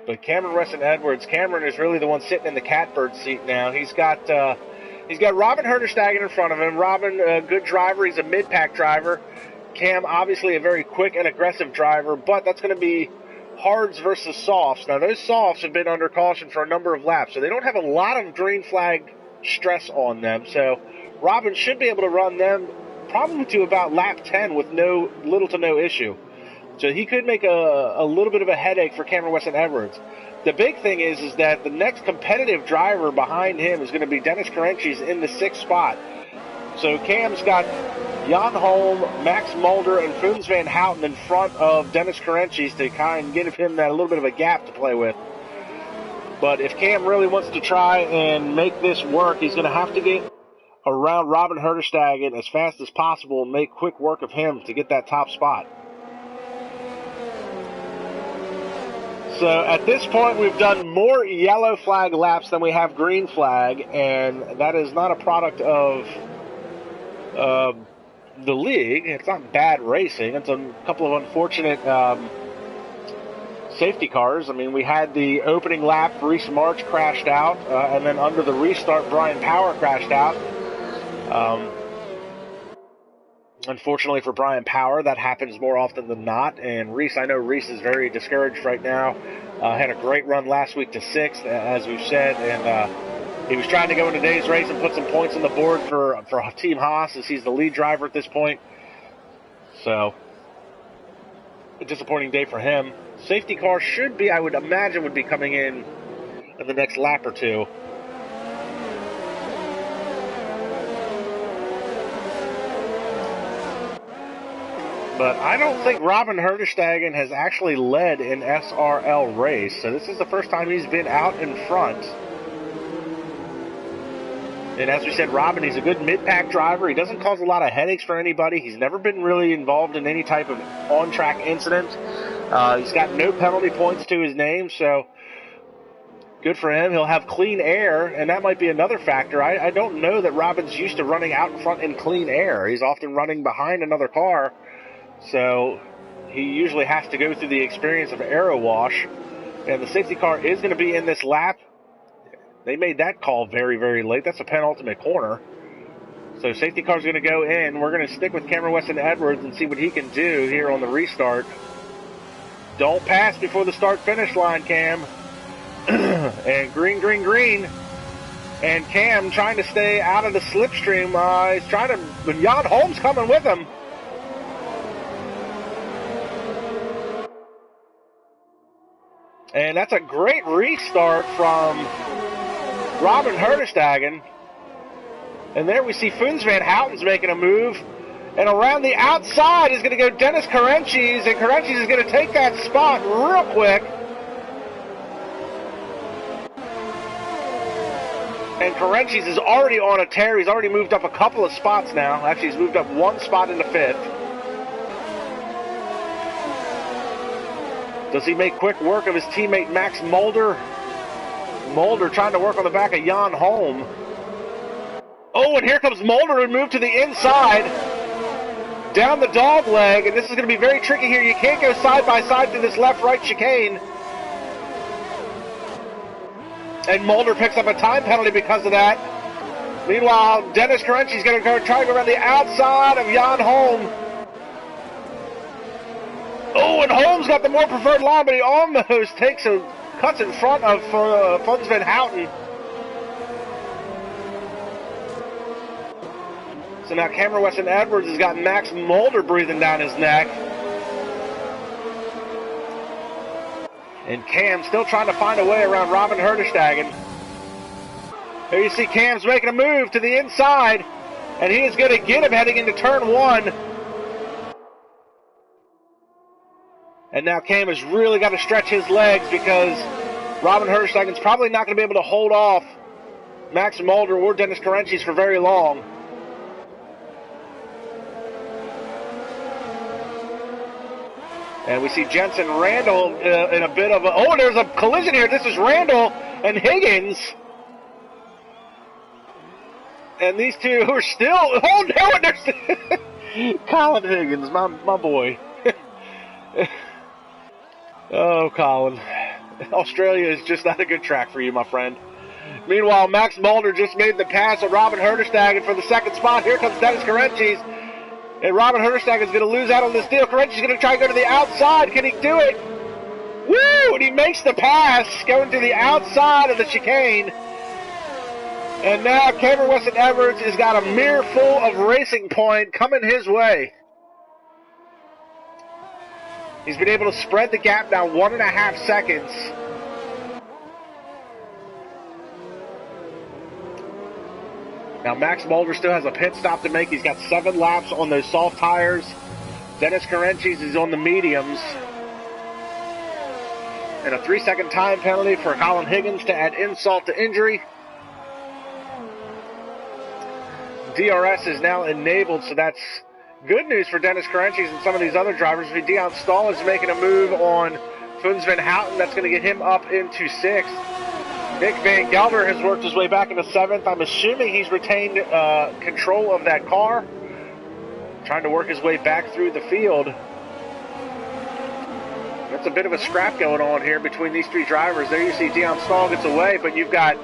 But Cameron Weston Edwards, Cameron is really the one sitting in the catbird seat now. He's got Robin Herdestagen in front of him. Robin, a good driver. He's a mid-pack driver. Cam, obviously a very quick and aggressive driver, but that's going to be hards versus softs. Now, those softs have been under caution for a number of laps, so they don't have a lot of green flag stress on them. So Robin should be able to run them probably to about lap 10 with little to no issue. So he could make a little bit of a headache for Cameron Weston Edwards. The big thing is that the next competitive driver behind him is going to be Dennis Carenchis in the 6th spot. So Cam's got Jan Holm, Max Mulder, and Funs Van Houten in front of Dennis Carenchis to kind of give him that a little bit of a gap to play with. But if Cam really wants to try and make this work, he's going to have to get around Robin Herdestagen as fast as possible and make quick work of him to get that top spot. So at this point, we've done more yellow flag laps than we have green flag, and that is not a product of the league. It's not bad racing. It's a couple of unfortunate safety cars. I mean, we had the opening lap, Reese March crashed out, and then under the restart, Brian Power crashed out. Unfortunately for Brian Power, that happens more often than not. And Reese, I know Reese is very discouraged right now. Had a great run last week to 6th, as we've said. And he was trying to go in today's race and put some points on the board for Team Haas, as he's the lead driver at this point. So, a disappointing day for him. Safety car should be, I would imagine, would be coming in the next lap or two. But I don't think Robin Herdestagen has actually led an SRL race. So this is the first time he's been out in front. And as we said, Robin, he's a good mid-pack driver. He doesn't cause a lot of headaches for anybody. He's never been really involved in any type of on-track incident. He's got no penalty points to his name, so good for him. He'll have clean air, and that might be another factor. I don't know that Robin's used to running out in front in clean air. He's often running behind another car. So he usually has to go through the experience of aero wash. And the safety car is going to be in this lap. They made that call very, very late. That's a penultimate corner. So safety car's going to go in. We're going to stick with Cameron Weston Edwards and see what he can do here on the restart. Don't pass before the start-finish line, Cam. And green, green, green. And Cam trying to stay out of the slipstream. He's trying to... But Jan Holmes coming with him. And that's a great restart from Robin Herderstagen. And there we see Funes Van Houten's making a move. And around the outside is going to go Dennis Karenchis. And Karenchis is going to take that spot real quick. And Karenchis is already on a tear. He's already moved up a couple of spots now. Actually, he's moved up one spot into 5th. Does he make quick work of his teammate Max Mulder? Mulder trying to work on the back of Jan Holm. Oh, and here comes Mulder, who moved to the inside. Down the dog leg, and this is going to be very tricky here. You can't go side by side through this left-right chicane. And Mulder picks up a time penalty because of that. Meanwhile, Dennis Karenchi is going to try to go around the outside of Jan Holm. Oh, and Holmes got the more preferred line, but he almost cuts in front of Funes Van Houten. So now Cameron Weston Edwards has got Max Mulder breathing down his neck. And Cam still trying to find a way around Robin Herderstagen. Here you see Cam's making a move to the inside, and he is going to get him heading into turn 1. And now Cam has really got to stretch his legs because Robin Herderstagen's probably not going to be able to hold off Max Mulder or Dennis Karenchis for very long. And we see Jensen Randall in a bit of a... Oh, there's a collision here. This is Randall and Higgins. And these two who are still... Oh, no, and there's... Colin Higgins, my boy. Oh, Colin. Australia is just not a good track for you, my friend. Meanwhile, Max Mulder just made the pass of Robin Herderstagen for the second spot. Here comes Dennis Karenchis. And Robin Herderstagen is going to lose out on this deal. Karenchis is going to try to go to the outside. Can he do it? Woo! And he makes the pass, going to the outside of the chicane. And now Cameron Weston Edwards has got a mirror full of racing point coming his way. He's been able to spread the gap now 1.5 seconds. Now Max Mulder still has a pit stop to make. He's got 7 laps on those soft tires. Dennis Karenchis is on the mediums. And a 3-second time penalty for Colin Higgins to add insult to injury. DRS is now enabled, so that's good news for Dennis Karenchis and some of these other drivers. Dion Stahl is making a move on Funes Van Houten. That's going to get him up into 6th. Nick Van Gelder has worked his way back into 7th. I'm assuming he's retained control of that car. Trying to work his way back through the field. That's a bit of a scrap going on here between these 3 drivers. There you see Dion Stahl gets away, but you've got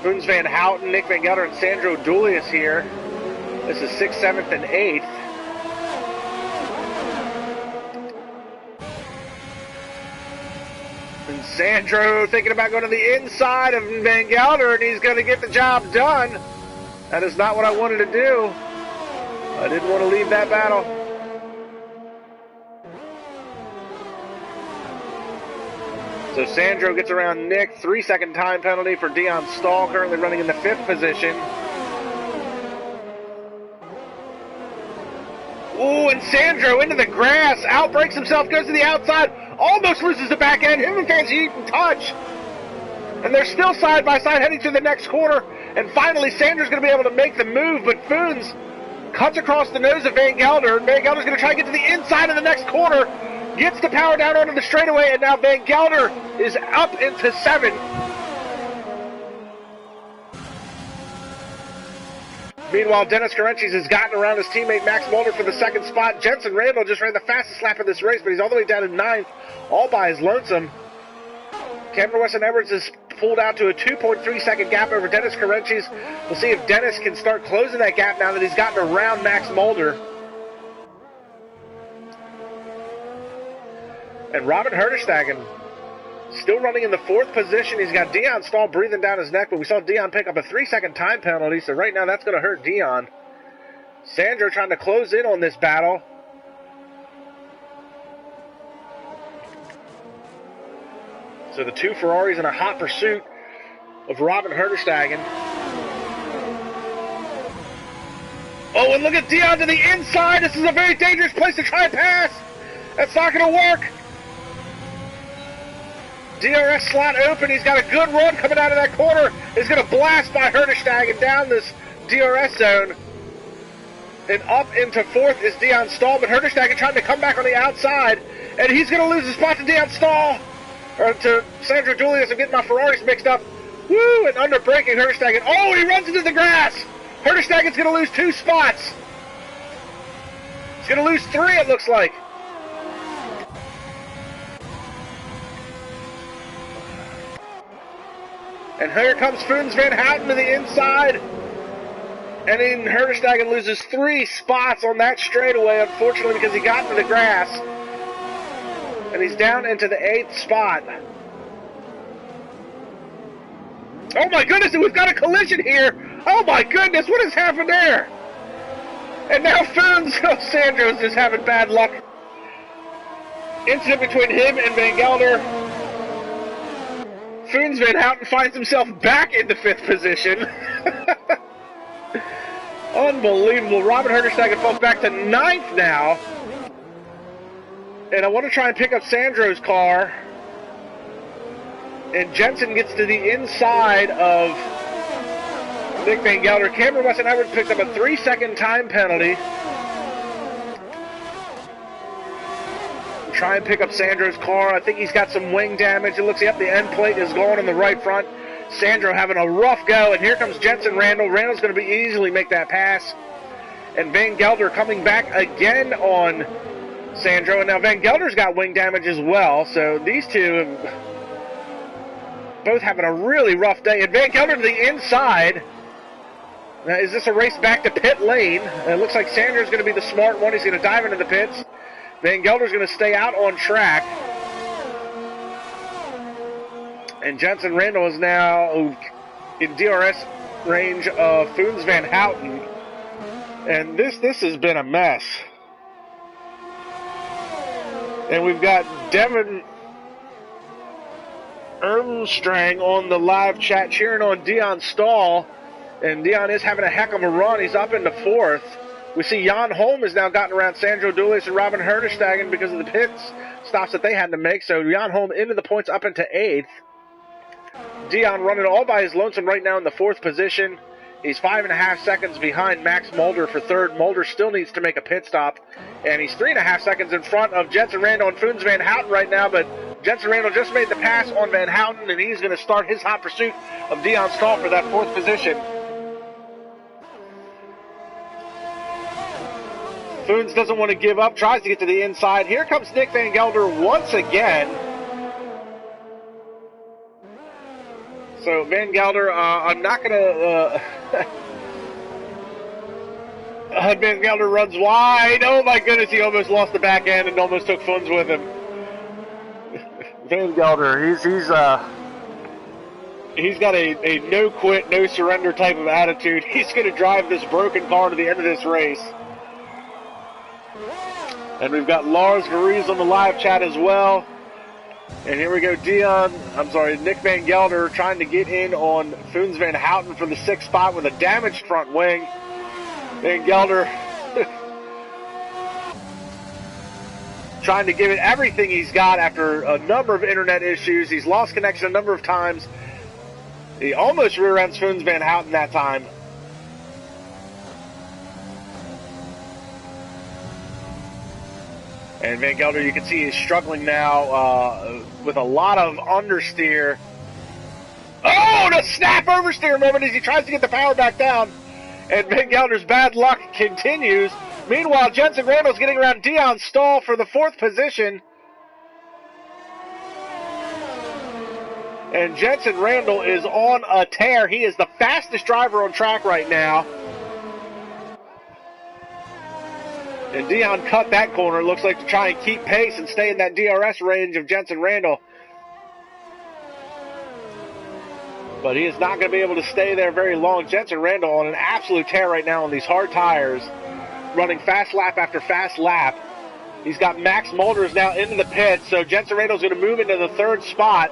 Funes Van Houten, Nick Van Gelder, and Sandro Dulius here. This is 6th, 7th, and 8th. And Sandro thinking about going to the inside of Van Gelder, and he's going to get the job done. That is not what I wanted to do. I didn't want to leave that battle. So Sandro gets around Nick. 3-second time penalty for Dion Stahl, currently running in the 5th position. Ooh, and Sandro into the grass, outbreaks himself, goes to the outside, almost loses the back end. Him and Fancy can touch. And they're still side by side heading to the next corner. And finally, Sandro's going to be able to make the move, but Funes cuts across the nose of Van Gelder. And Van Gelder's going to try to get to the inside of the next corner, gets the power down onto the straightaway, and now Van Gelder is up into 7th. Meanwhile, Dennis Karenchis has gotten around his teammate Max Mulder for the 2nd spot. Jensen Randall just ran the fastest lap of this race, but he's all the way down to 9th, all by his lonesome. Cameron Weston Edwards is pulled out to a 2.3-second gap over Dennis Carenchis. We'll see if Dennis can start closing that gap now that he's gotten around Max Mulder. And Robin Herderstagen still running in the 4th position. He's got Dion Stahl breathing down his neck, but we saw Dion pick up a 3-second time penalty, so right now that's going to hurt Dion. Sandro trying to close in on this battle. So the 2 Ferraris in a hot pursuit of Robin Herderstagen. Oh, and look at Dion to the inside. This is a very dangerous place to try and pass. That's not going to work. DRS slot open. He's got a good run coming out of that corner. He's going to blast by Herderstagen down this DRS zone. And up into 4th is Dion Stahl, but Herderstagen trying to come back on the outside. And he's going to lose the spot to Dion Stahl. Or to Sandro Julius. I'm getting my Ferraris mixed up. Woo! And under braking Herderstagen. Oh, he runs into the grass. Herderstagen's going to lose 2 spots. He's going to lose 3, it looks like. And here comes Foons Van Houten to the inside. And then Herderstagen loses 3 spots on that straightaway, unfortunately, because he got into the grass. And he's down into the 8th spot. Oh my goodness, we've got a collision here. Oh my goodness, what has happened there? And now Foons, Sandro's just having bad luck. Incident between him and Van Gelder. Foons Van Houten finds himself back in the 5th position. Unbelievable. Robin Herderstagen falls back to 9th now. And I want to try and pick up Sandro's car. And Jensen gets to the inside of Nick Van Gelder. Cameron Weston Edwards picks up a 3-second time penalty. Try and pick up Sandro's car. I think he's got some wing damage. It looks like the end plate is gone on the right front. Sandro having a rough go. And here comes Jensen Randall. Randall's going to be easily make that pass. And Van Gelder coming back again on Sandro, and now Van Gelder's got wing damage as well, so these two both having a really rough day. And Van Gelder to the inside. Now, is this a race back to pit lane? It looks like Sandro's going to be the smart one. He's going to dive into the pits. Van Gelder's going to stay out on track. And Jensen Randall is now in DRS range of Foons Van Houten. And this has been a mess. And we've got Devin Ermstrang on the live chat cheering on Dion Stahl. And Dion is having a heck of a run. He's up into 4th. We see Jan Holm has now gotten around Sandro Dulis and Robin Herderstagen because of the pit stops that they had to make. So Jan Holm into the points up into 8th. Dion running all by his lonesome right now in the 4th position. He's 5.5 seconds behind Max Mulder for 3rd. Mulder still needs to make a pit stop. And he's 3.5 seconds in front of Jensen Randall and Foons Van Houten right now. But Jensen Randall just made the pass on Van Houten, and he's going to start his hot pursuit of Dion Stahl for that 4th position. Foons doesn't want to give up, tries to get to the inside. Here comes Nick Van Gelder once again. So Van Gelder, I'm not going to... Van Gelder runs wide. Oh my goodness, he almost lost the back end and almost took Foons with him. Van Gelder, he's got a no quit, no surrender type of attitude. He's going to drive this broken car to the end of this race. And we've got Lars Veriz on the live chat as well. And here we go, Nick Van Gelder trying to get in on Foons Van Houten for the 6th spot with a damaged front wing. Van Gelder trying to give it everything he's got after a number of internet issues. He's lost connection a number of times. He almost rear-ends Foons Van Houten that time. And Van Gelder, you can see he's struggling now with a lot of understeer. Oh, the snap oversteer moment as he tries to get the power back down. And Van Gelder's bad luck continues. Meanwhile, Jensen Randall's getting around Dion Stahl for the 4th position. And Jensen Randall is on a tear. He is the fastest driver on track right now. And Dion cut that corner, looks like, to try and keep pace and stay in that DRS range of Jensen Randall. But he is not going to be able to stay there very long. Jensen Randall on an absolute tear right now on these hard tires, running fast lap after fast lap. He's got Max Mulders now into the pit, so Jensen Randall's going to move into the third spot.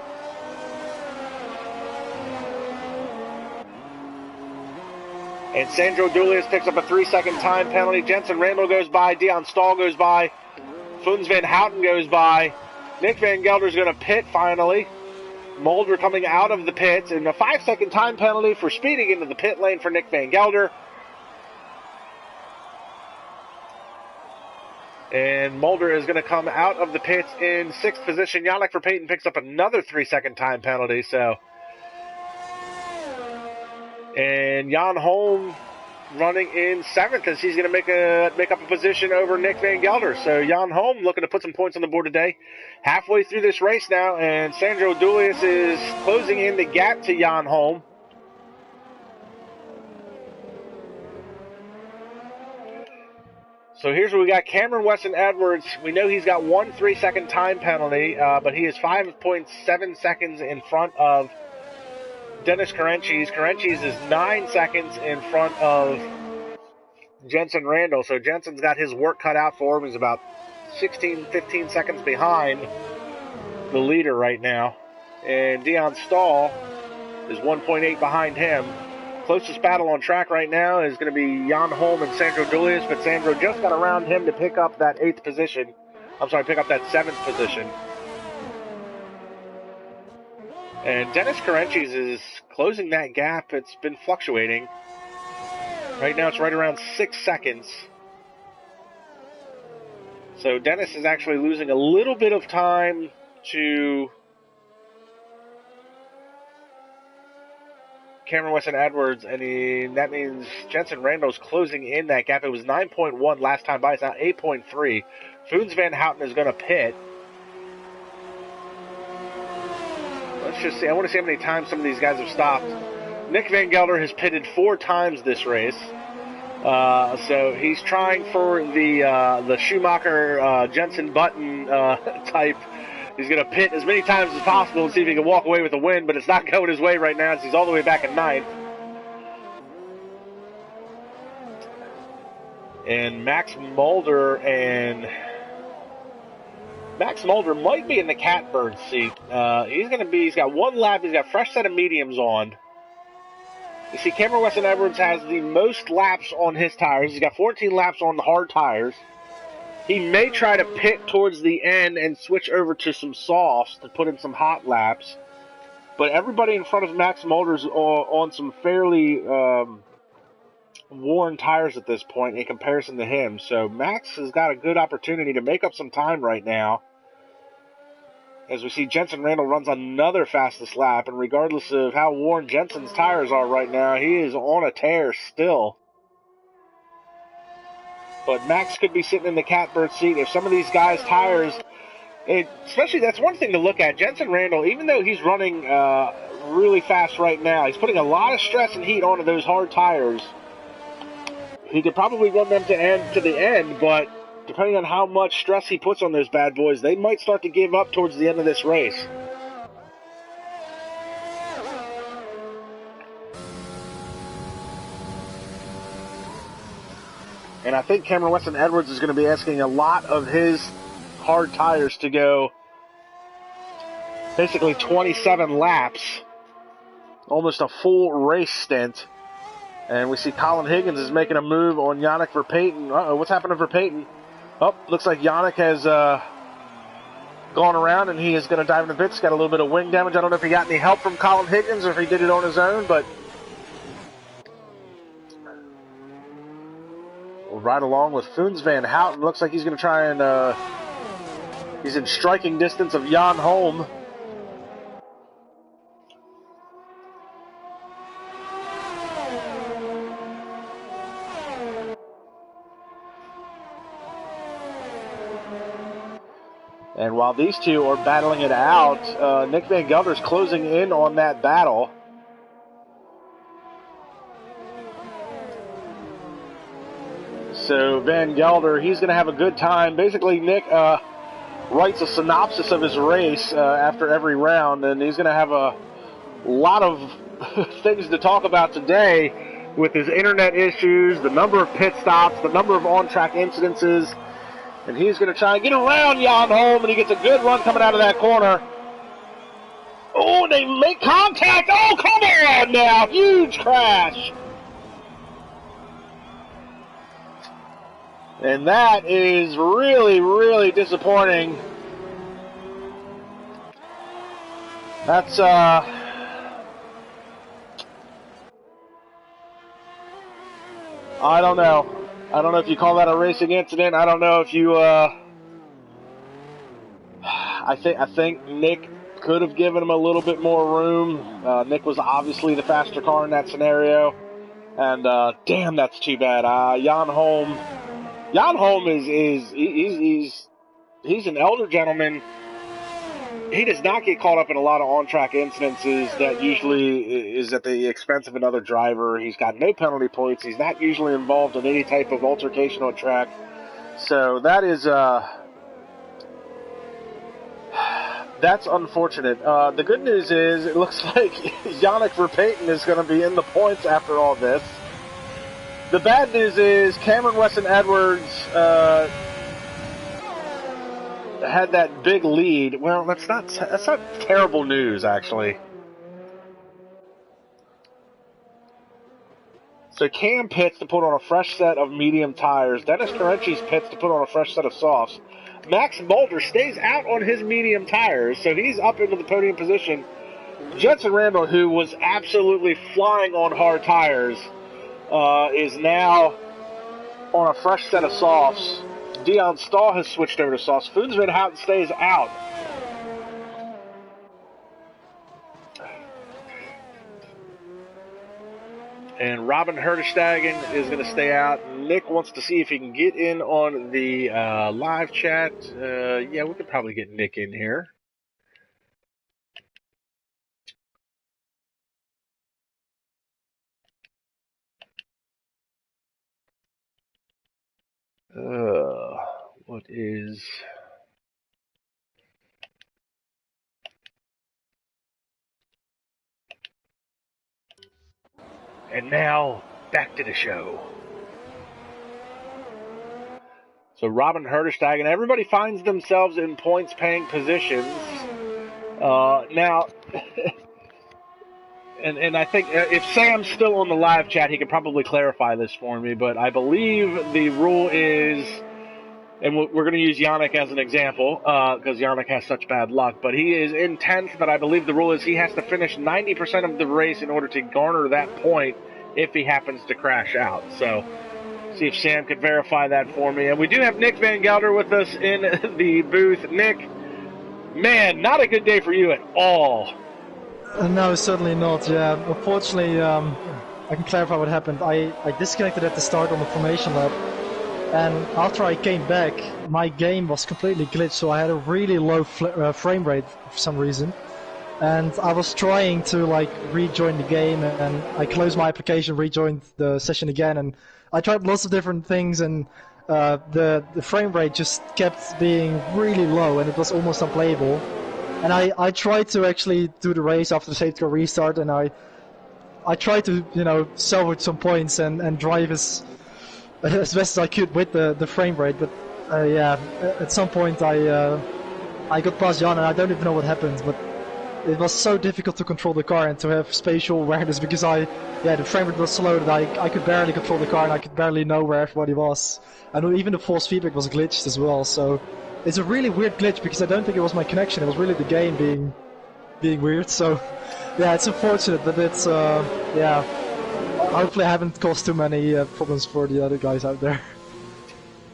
And Sandro Dulius picks up a 3-second time penalty. Jensen Randall goes by. Dion Stahl goes by. Funs Van Houten goes by. Nick Van Gelder's going to pit finally. Mulder coming out of the pits. And a 5-second time penalty for speeding into the pit lane for Nick Van Gelder. And Mulder is going to come out of the pits in 6th position. Yannick Verpeten picks up another 3-second time penalty. And Jan Holm running in 7th as he's going to make up a position over Nick Van Gelder. So Jan Holm looking to put some points on the board today. Halfway through this race now, and Sandro Dulius is closing in the gap to Jan Holm. So here's what we got. Cameron Weston Edwards, we know he's got one 3-second time penalty, but he is 5.7 seconds in front of Dennis Carenchis. Carenchis is 9 seconds in front of Jensen Randall. So Jensen's got his work cut out for him. He's about 15 seconds behind the leader right now. And Dion Stahl is 1.8 behind him. Closest battle on track right now is going to be Jan Holm and Sandro Dulius, but Sandro just got around him to pick up that 8th position. Pick up that 7th position. And Dennis Carenchis is closing that gap. It's been fluctuating. Right now it's right around 6 seconds. So Dennis is actually losing a little bit of time to Cameron Weston Edwards, and that means Jensen Randall's closing in that gap. It was 9.1 last time by. It's now 8.3. Funs Van Houten is going to pit. Let's just see. I want to see how many times some of these guys have stopped. Nick Van Gelder has pitted 4 times this race. So he's trying for the Schumacher Jensen Button type. He's going to pit as many times as possible and see if he can walk away with a win, but it's not going his way right now as he's all the way back at 9th. And Max Mulder might be in the catbird seat. He's got 1 lap. He's got a fresh set of mediums on. You see, Cameron Weston Edwards has the most laps on his tires. He's got 14 laps on the hard tires. He may try to pit towards the end and switch over to some softs to put in some hot laps. But everybody in front of Max Mulder's on some fairly worn tires at this point in comparison to him. So Max has got a good opportunity to make up some time right now. As we see, Jensen Randall runs another fastest lap, and regardless of how worn Jensen's tires are right now, he is on a tear still. But Max could be sitting in the catbird seat if some of these guys' tires, especially that's one thing to look at. Jensen Randall, even though he's running really fast right now, he's putting a lot of stress and heat onto those hard tires. He could probably run them to the end, but depending on how much stress he puts on those bad boys, they might start to give up towards the end of this race. And I think Cameron Weston Edwards is going to be asking a lot of his hard tires to go basically 27 laps, almost a full race stint. And we see Colin Higgins is making a move on Yannick Verpeten. Uh-oh, what's happened to Verpeten? Oh, looks like Yannick has gone around and he is going to dive in the pits. Got a little bit of wing damage. I don't know if he got any help from Colin Higgins or if he did it on his own, but we'll ride along with Funs Van Houten. Looks like he's going to try and he's in striking distance of Jan Holm. And And while these two are battling it out, Nick Van Gelder's closing in on that battle. So Van Gelder, he's going to have a good time. Basically, Nick writes a synopsis of his race after every round, and he's going to have a lot of things to talk about today with his internet issues, the number of pit stops, the number of on-track incidences, and he's going to try and get around Jan Holm, and he gets a good run coming out of that corner. Oh, they make contact. Oh, come on now. Huge crash. And that is really, really disappointing. That's, I don't know. I don't know if you call that a racing incident. I don't know if you, I think Nick could have given him a little bit more room. Nick was obviously the faster car in that scenario. And, damn, that's too bad. Jan Holm he's an elder gentleman. He does not get caught up in a lot of on-track incidences that usually is at the expense of another driver. He's got no penalty points. He's not usually involved in any type of altercation on track. So that is, that's unfortunate. The good news is it looks like Yannick Verpayten is going to be in the points after all this. The bad news is Cameron Weston Edwards had that big lead. Well, that's not terrible news, actually. So Cam pits to put on a fresh set of medium tires. Dennis Carenci's pits to put on a fresh set of softs. Max Mulder stays out on his medium tires, so he's up into the podium position. Jensen Randall, who was absolutely flying on hard tires, is now on a fresh set of softs. Dion Stahl has switched over to softs. Foons Van Houten stays out. And Robin Herdestegen is going to stay out. Nick wants to see if he can get in on the live chat. Yeah, we could probably get Nick in here. What is... And now, back to the show. So Robin Herdestegen, everybody finds themselves in points-paying positions. Now, and I think if Sam's still on the live chat, he could probably clarify this for me, but I believe the rule is, and we're going to use Yannick as an example, because Yannick has such bad luck, but he is in 10th, but I believe the rule is he has to finish 90% of the race in order to garner that point if he happens to crash out. So, see if Sam could verify that for me. And we do have Nick Van Gelder with us in the booth. Nick, man, not a good day for you at all. No, certainly not, yeah. Unfortunately, I can clarify what happened. I disconnected at the start on the formation lap. And after I came back, my game was completely glitched, so I had a really low frame rate for some reason. And I was trying to rejoin the game, and I closed my application, rejoined the session again, and I tried lots of different things, and the frame rate just kept being really low, and it was almost unplayable. And I tried to actually do the race after the safety car restart, and I tried to salvage some points and drive as best as I could with the frame rate, but yeah, at some point I got past Jan, and I don't even know what happened, but it was so difficult to control the car and to have spatial awareness because the frame rate was slow that I could barely control the car and I could barely know where everybody was. And even the force feedback was glitched as well, so it's a really weird glitch because I don't think it was my connection, it was really the game being weird, so yeah, it's unfortunate, but it's, yeah, hopefully I haven't caused too many problems for the other guys out there.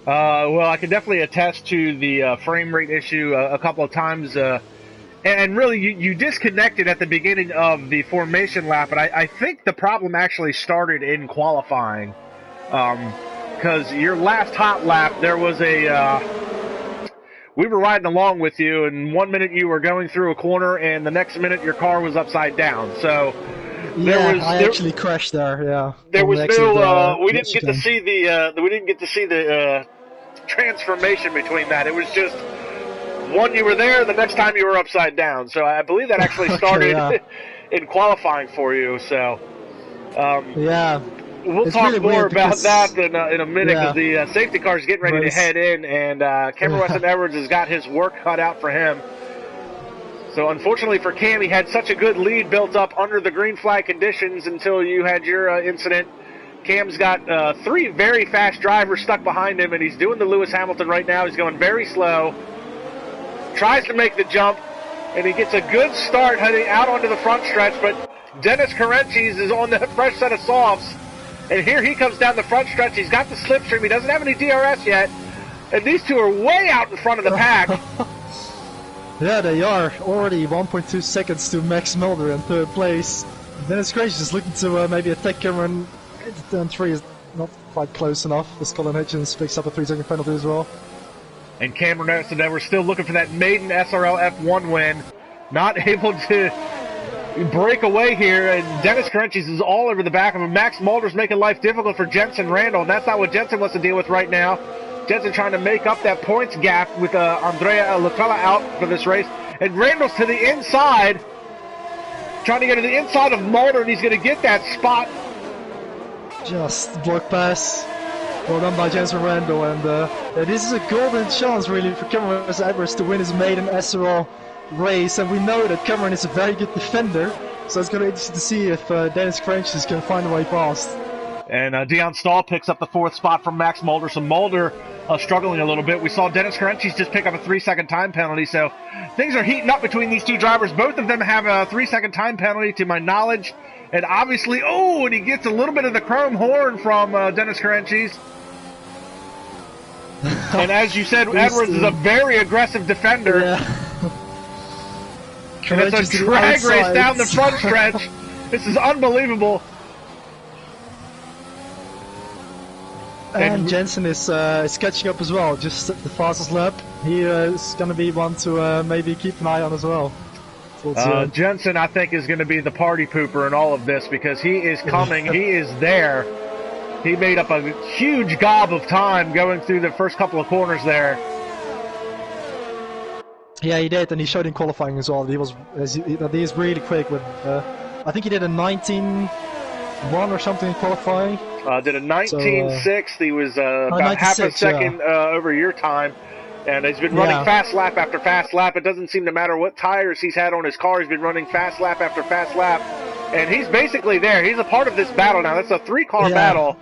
Well, I can definitely attest to the frame rate issue a couple of times, and really you disconnected at the beginning of the formation lap, and I think the problem actually started in qualifying, because your last hot lap, there was we were riding along with you, and 1 minute you were going through a corner, and the next minute your car was upside down. So I actually crashed there. Yeah, there was no. We didn't get to see the transformation between that. It was just one, you were there, the next time you were upside down. So I believe that actually started in qualifying for you. So yeah. We'll talk really more about that in a minute, because the safety car is getting ready to head in, and Cameron Weston Edwards has got his work cut out for him. So unfortunately for Cam, he had such a good lead built up under the green flag conditions until you had your incident. Cam's got 3 very fast drivers stuck behind him, and he's doing the Lewis Hamilton right now. He's going very slow, tries to make the jump, and he gets a good start heading out onto the front stretch, but Dennis Carenchis is on the fresh set of softs. And here he comes down the front stretch. He's got the slipstream. He doesn't have any DRS yet. And these two are way out in front of the pack. Yeah, they are. Already 1.2 seconds to Max Mulder in 3rd place. Dennis Carenchis is looking to maybe attack Cameron. Turn 3 is not quite close enough. As Colin Hitchens picks up a 3-second penalty as well. And Cameron Weston Edwards still looking for that maiden SRL F1 win. Not able to break away here, and Dennis Carenchis is all over the back of him. Max Mulder's making life difficult for Jensen Randall, and that's not what Jensen wants to deal with right now. Jensen trying to make up that points gap with Andrea Lutella out for this race, and Randall's to the inside, trying to get to the inside of Mulder, and he's going to get that spot. Just block pass. Well done by Jensen Randall, and this is a golden chance really for Cameron Edwards to win his maiden SRL race, and we know that Cameron is a very good defender, so it's going to be interesting to see if Dennis Carenchis can find a way past. And Dion Stahl picks up the 4th spot from Max Mulder, so Mulder struggling a little bit. We saw Dennis Carenchis just pick up a 3-second time penalty, so things are heating up between these two drivers. Both of them have a 3-second time penalty to my knowledge, and obviously, and he gets a little bit of the chrome horn from Dennis Carenchis. And as you said, Edwards is a very aggressive defender. Yeah. And it's a drag race down the front stretch. This is unbelievable. And Jensen is catching up as well, just the fastest lap. He is going to be one to maybe keep an eye on as well. Jensen, I think, is going to be the party pooper in all of this, because he is coming. He is there. He made up a huge gob of time going through the first couple of corners there. Yeah, he did, and he showed in qualifying as well. He is really quick. With I think he did a 19.1 or something in qualifying. Did a 19.6. He was about half a second over your time, and he's been running fast lap after fast lap. It doesn't seem to matter what tires he's had on his car. He's been running fast lap after fast lap, and he's basically there. He's a part of this battle now. That's a 3-car battle.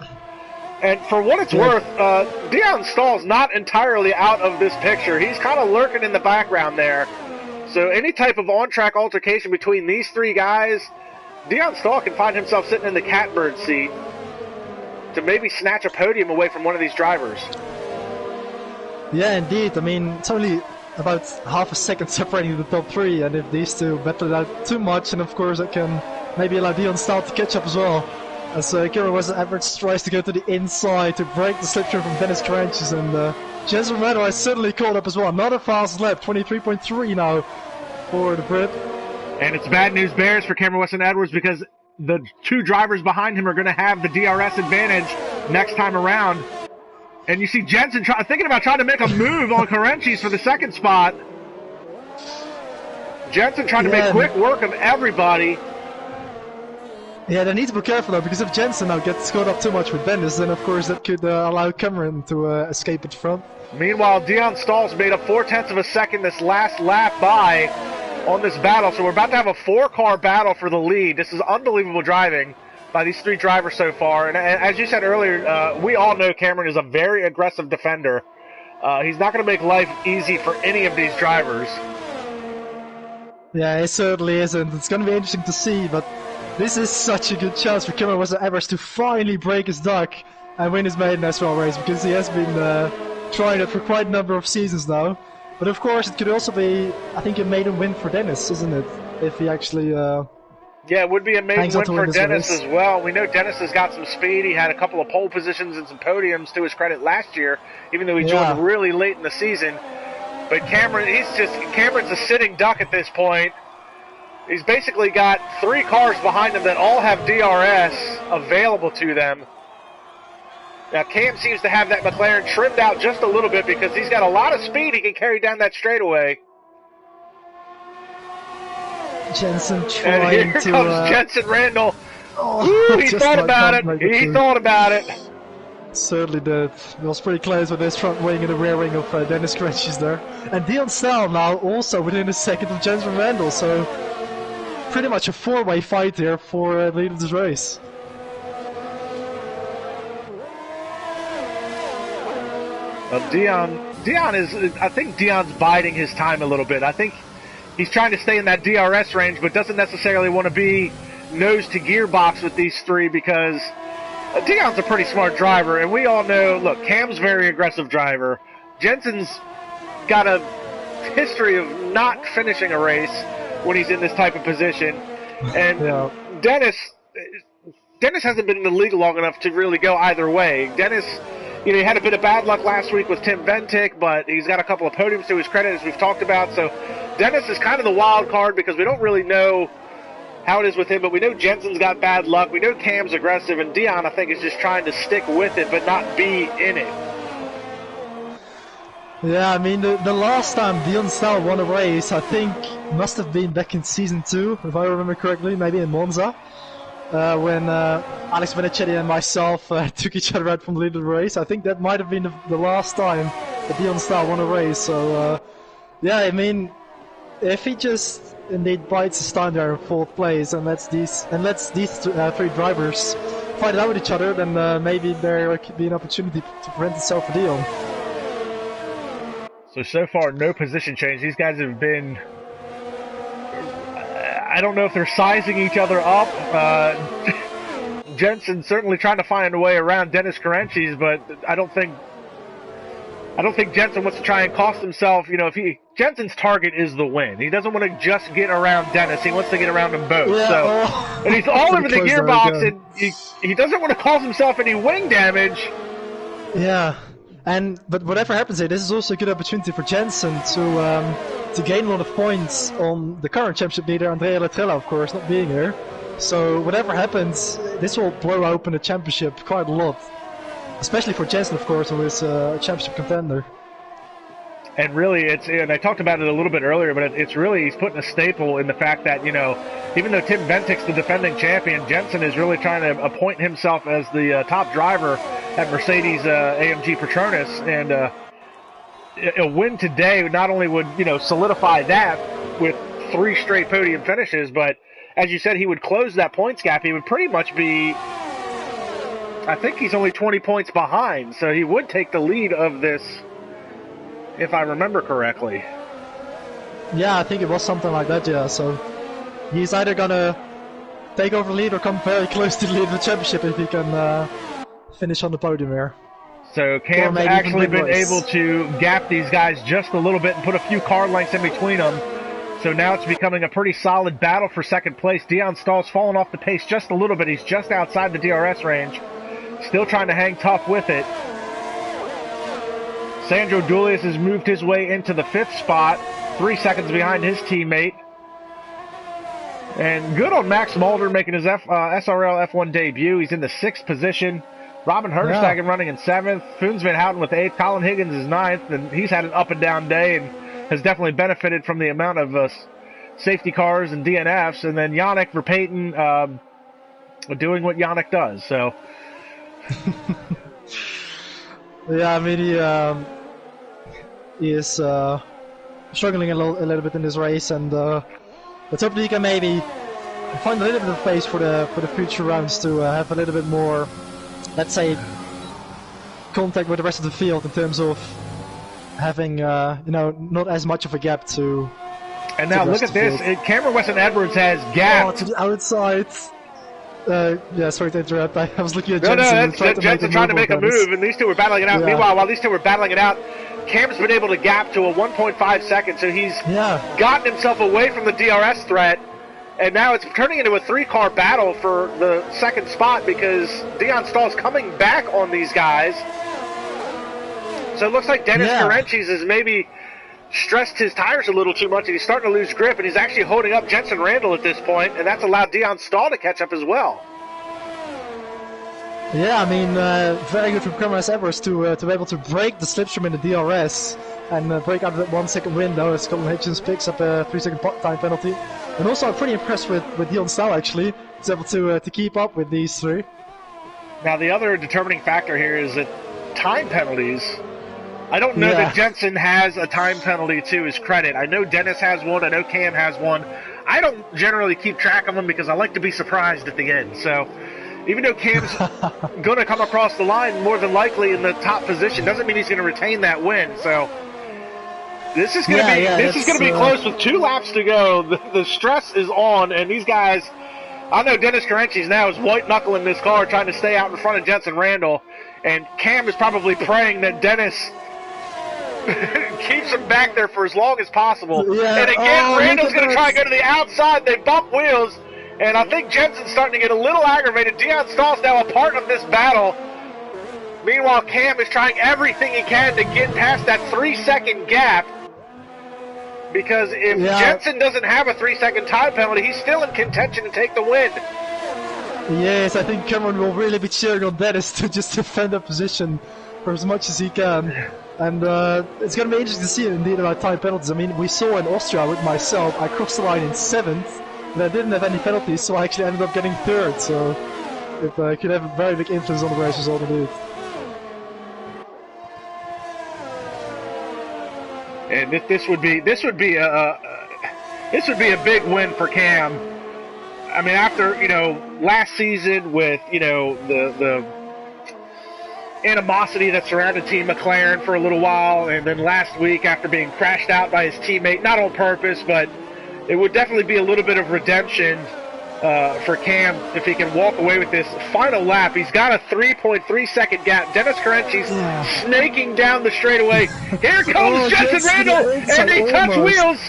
And for what it's worth, Dion Stahl's not entirely out of this picture. He's kind of lurking in the background there. So any type of on-track altercation between these 3 guys, Dion Stahl can find himself sitting in the catbird seat to maybe snatch a podium away from one of these drivers. Yeah, indeed. I mean, it's only about half a second separating the top 3, and if these two battle it out too much, and of course that can maybe allow Dion Stahl to catch up as well. As Cameron Weston Edwards tries to go to the inside to break the slipstream from Dennis Carenchis, and Jensen Randall has certainly caught up as well. Not a fast lap, 23.3 now for the Brit. And it's bad news bears for Cameron Weston Edwards, because the 2 drivers behind him are going to have the DRS advantage next time around. And you see Jensen thinking about trying to make a move on Carenchis for the 2nd spot. Jensen trying to make quick work of everybody. Yeah, they need to be careful though, because if Jensen now gets caught up too much with Dennis, then of course that could allow Cameron to escape at the front. Meanwhile, Dion Stahl's made up 0.4 of a second this last lap by on this battle, so we're about to have a 4-car battle for the lead. This is unbelievable driving by these 3 drivers so far, and as you said earlier, we all know Cameron is a very aggressive defender. He's not going to make life easy for any of these drivers. Yeah, it certainly isn't. It's going to be interesting to see, but this is such a good chance for Cameron Weston Edwards to finally break his duck and win his maiden SRL race, because he has been trying it for quite a number of seasons now. But of course, it could also be, I think, a maiden win for Dennis, isn't it? If he actually yeah, it would be a maiden win for Dennis as well. We know Dennis has got some speed. He had a couple of pole positions and some podiums to his credit last year, even though he joined really late in the season. But Cameron's a sitting duck at this point. He's basically got 3 cars behind him that all have DRS available to them. Now, Cam seems to have that McLaren trimmed out just a little bit because he's got a lot of speed he can carry down that straightaway. Jensen trying to... And here comes Jensen Randall. Oh, he thought about it. He thought about it. Certainly did. It was pretty close with his front wing and the rear wing of Dennis Kretsch's there. And Dion Stahl now also within a second of Jensen Randall, so pretty much a 4-way fight here for the lead of this race. Dion is, I think Dion's biding his time a little bit. I think he's trying to stay in that DRS range, but doesn't necessarily want to be nose to gearbox with these 3 because Dion's a pretty smart driver, and we all know, look, Cam's a very aggressive driver. Jensen's got a history of not finishing a race when he's in this type of position. And yeah. Dennis hasn't been in the league long enough to really go either way. Dennis, he had a bit of bad luck last week with Tim Bentic, but he's got a couple of podiums to his credit, as we've talked about. So Dennis is kind of the wild card because we don't really know how it is with him, but we know Jensen's got bad luck. We know Cam's aggressive, and Dion, I think, is just trying to stick with it but not be in it. Yeah, I mean, the last time Dion Stahl won a race, I think, must have been back in Season 2, if I remember correctly, maybe in Monza, when Alex Vinicetti and myself took each other out from the lead of the race. I think that might have been the last time that Dion Stahl won a race. So, yeah, I mean, if he just indeed bites his time there in 4th place and lets these 3 drivers fight it out with each other, then maybe there could be an opportunity to prevent itself for Dion. So far, no position change. These guys have been... I don't know if they're sizing each other up. Jensen certainly trying to find a way around Dennis Kretsch's, but I don't think Jensen wants to try and cost himself. Jensen's target is the win. He doesn't want to just get around Dennis. He wants to get around them both. Yeah, and he's all over the gearbox, and he doesn't want to cause himself any wing damage. Yeah. But whatever happens here, this is also a good opportunity for Jensen to gain a lot of points on the current championship leader, Andrea Latrella, of course, not being here. So whatever happens, this will blow open the championship quite a lot. Especially for Jensen, of course, who is a championship contender. And really, and I talked about it a little bit earlier, but it's really, he's putting a staple in the fact that, even though Tim Bentic's the defending champion, Jensen is really trying to appoint himself as the top driver at Mercedes AMG Petronas. And a win today not only would, solidify that with 3 straight podium finishes, but as you said, he would close that points gap. He would pretty much be, I think he's only 20 points behind, so he would take the lead of this, if I remember correctly. Yeah, I think it was something like that, yeah. So he's either gonna take over the lead or come very close to the lead of the championship if he can finish on the podium here. So Cam's actually been able to gap these guys just a little bit and put a few car lengths in between them. So now it's becoming a pretty solid battle for second place. Dion Stahl's fallen off the pace just a little bit. He's just outside the DRS range. Still trying to hang tough with it. Sandro Dulius has moved his way into the 5th spot, 3 seconds behind his teammate. And good on Max Mulder making his SRL F1 debut. He's in the 6th position. Robin Herderstagen running in 7th. Foons Van Houten with 8th. Colin Higgins is 9th. And he's had an up and down day and has definitely benefited from the amount of safety cars and DNFs. And then Yannick Verpaten doing what Yannick does. So... Yeah, I mean he is struggling a little bit in this race, and let's hope that he can maybe find a little bit of space for the future rounds to have a little bit more, let's say, contact with the rest of the field in terms of having not as much of a gap to. And now look at this, Cameron Weston Edwards has gapped to the outside. Yeah, sorry to interrupt. I was looking at Jensen. That's Jensen trying to make a move, and these two were battling it out. Yeah. Meanwhile, while these two were battling it out, Cam's been able to gap to a 1.5 seconds, so he's gotten himself away from the DRS threat, and now it's turning into a 3-car battle for the 2nd spot because Dion Stahl's coming back on these guys. So it looks like Dennis Kretsch's is maybe stressed his tires a little too much, and he's starting to lose grip, and he's actually holding up Jensen Randall at this point, and that's allowed Dion Stahl to catch up as well. Yeah, I mean, very good from KAMIKAZE-FOX to be able to break the slipstream in the DRS and break out of that 1 second window as Colin Hitchens picks up a 3 second time penalty. And also, I'm pretty impressed with Dion Stahl actually. He's able to keep up with these three. Now, the other determining factor here is that time penalties. I don't know that Jensen has a time penalty to his credit. I know Dennis has one. I know Cam has one. I don't generally keep track of them because I like to be surprised at the end. So, even though Cam's going to come across the line more than likely in the top position, doesn't mean he's going to retain that win. So, this is going to be close with 2 laps to go. The stress is on, and these guys. I know Dennis Carenchis now is white-knuckling this car trying to stay out in front of Jensen Randall, and Cam is probably praying that Dennis keeps him back there for as long as possible. Yeah. And again, Randall's going to try to go to the outside. They bump wheels, and I think Jensen's starting to get a little aggravated. Dion Stahl's now a part of this battle. Meanwhile, Cam is trying everything he can to get past that 3 second gap. Because if Jensen doesn't have a 3 second time penalty, he's still in contention to take the win. Yes, I think Cameron will really be cheering on Dennis to just defend that position for as much as he can. And it's going to be interesting to see indeed about time penalties. I mean, we saw in Austria with myself, I crossed the line in 7th, and I didn't have any penalties, so I actually ended up getting 3rd. So it could have a very big influence on the race result indeed. And this would be a big win for Cam. I mean, after last season with the animosity that surrounded Team McLaren for a little while, and then last week after being crashed out by his teammate, not on purpose, but it would definitely be a little bit of redemption for Cam if he can walk away with this final lap. He's got a 3.3 second gap. Dennis Carenchis snaking down the straightaway. Here comes Jensen Randall, and they touch wheels.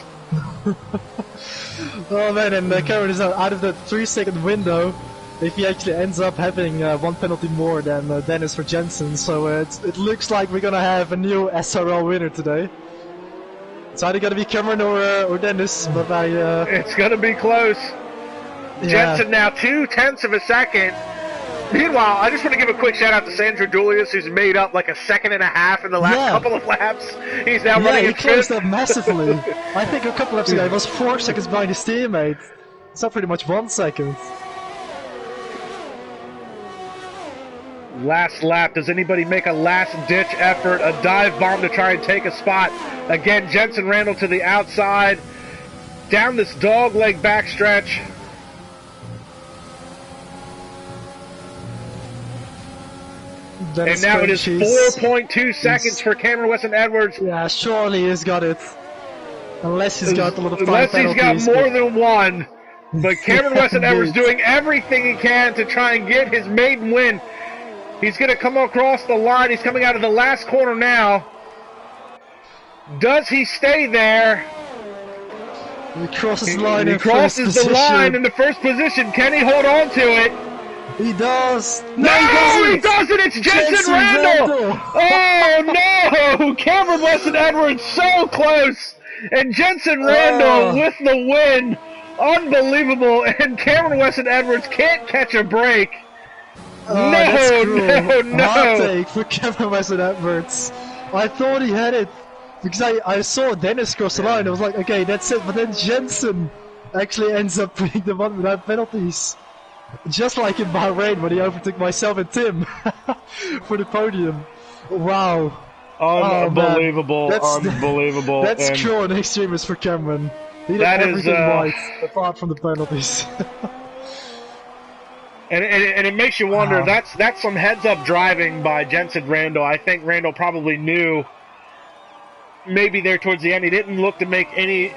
Oh man, and Cameron is out of the 3 second window if he actually ends up having 1 penalty more than Dennis for Jensen. So it looks like we're gonna have a new SRL winner today. It's either gonna be Cameron or Dennis, but it's gonna be close. Jensen now 0.2 of a second. Meanwhile, I just want to give a quick shout out to Sandro Julius, who's made up like a 1.5 seconds in the last couple of laps. He's now running in 5th. He closed up massively. I think a couple laps ago he was 4 seconds behind his teammate. It's not pretty much 1 second. Last lap. Does anybody make a last-ditch effort, a dive bomb to try and take a spot? Again, Jensen Randall to the outside, down this dog-leg backstretch. And now it is 4.2 seconds for Cameron Weston Edwards. Yeah, surely he's got it. Unless he's got a lot of time penalties. Unless he's got more than one. But Cameron Weston Edwards doing everything he can to try and get his maiden win. He's going to come across the line. He's coming out of the last corner now. Does he stay there? He crosses the line in first position. He crosses the line in the first position. Can he hold on to it? He does. No, he doesn't. It's Jensen Randall. Oh, no. Cameron Weston Edwards so close. And Jensen Randall with the win. Unbelievable. And Cameron Weston Edwards can't catch a break. No. Hot take for Cameron Weston Edwards. I thought he had it. Because I saw Dennis cross the line. I was like, okay, that's it. But then Jensen actually ends up being the one without penalties. Just like in Bahrain when he overtook myself and Tim for the podium. Wow. Unbelievable. Unbelievable. That's true and extremist for Cameron. He did everything right, apart from the penalties. And it makes you wonder, that's some heads-up driving by Jensen Randall. I think Randall probably knew maybe there towards the end he didn't look to make any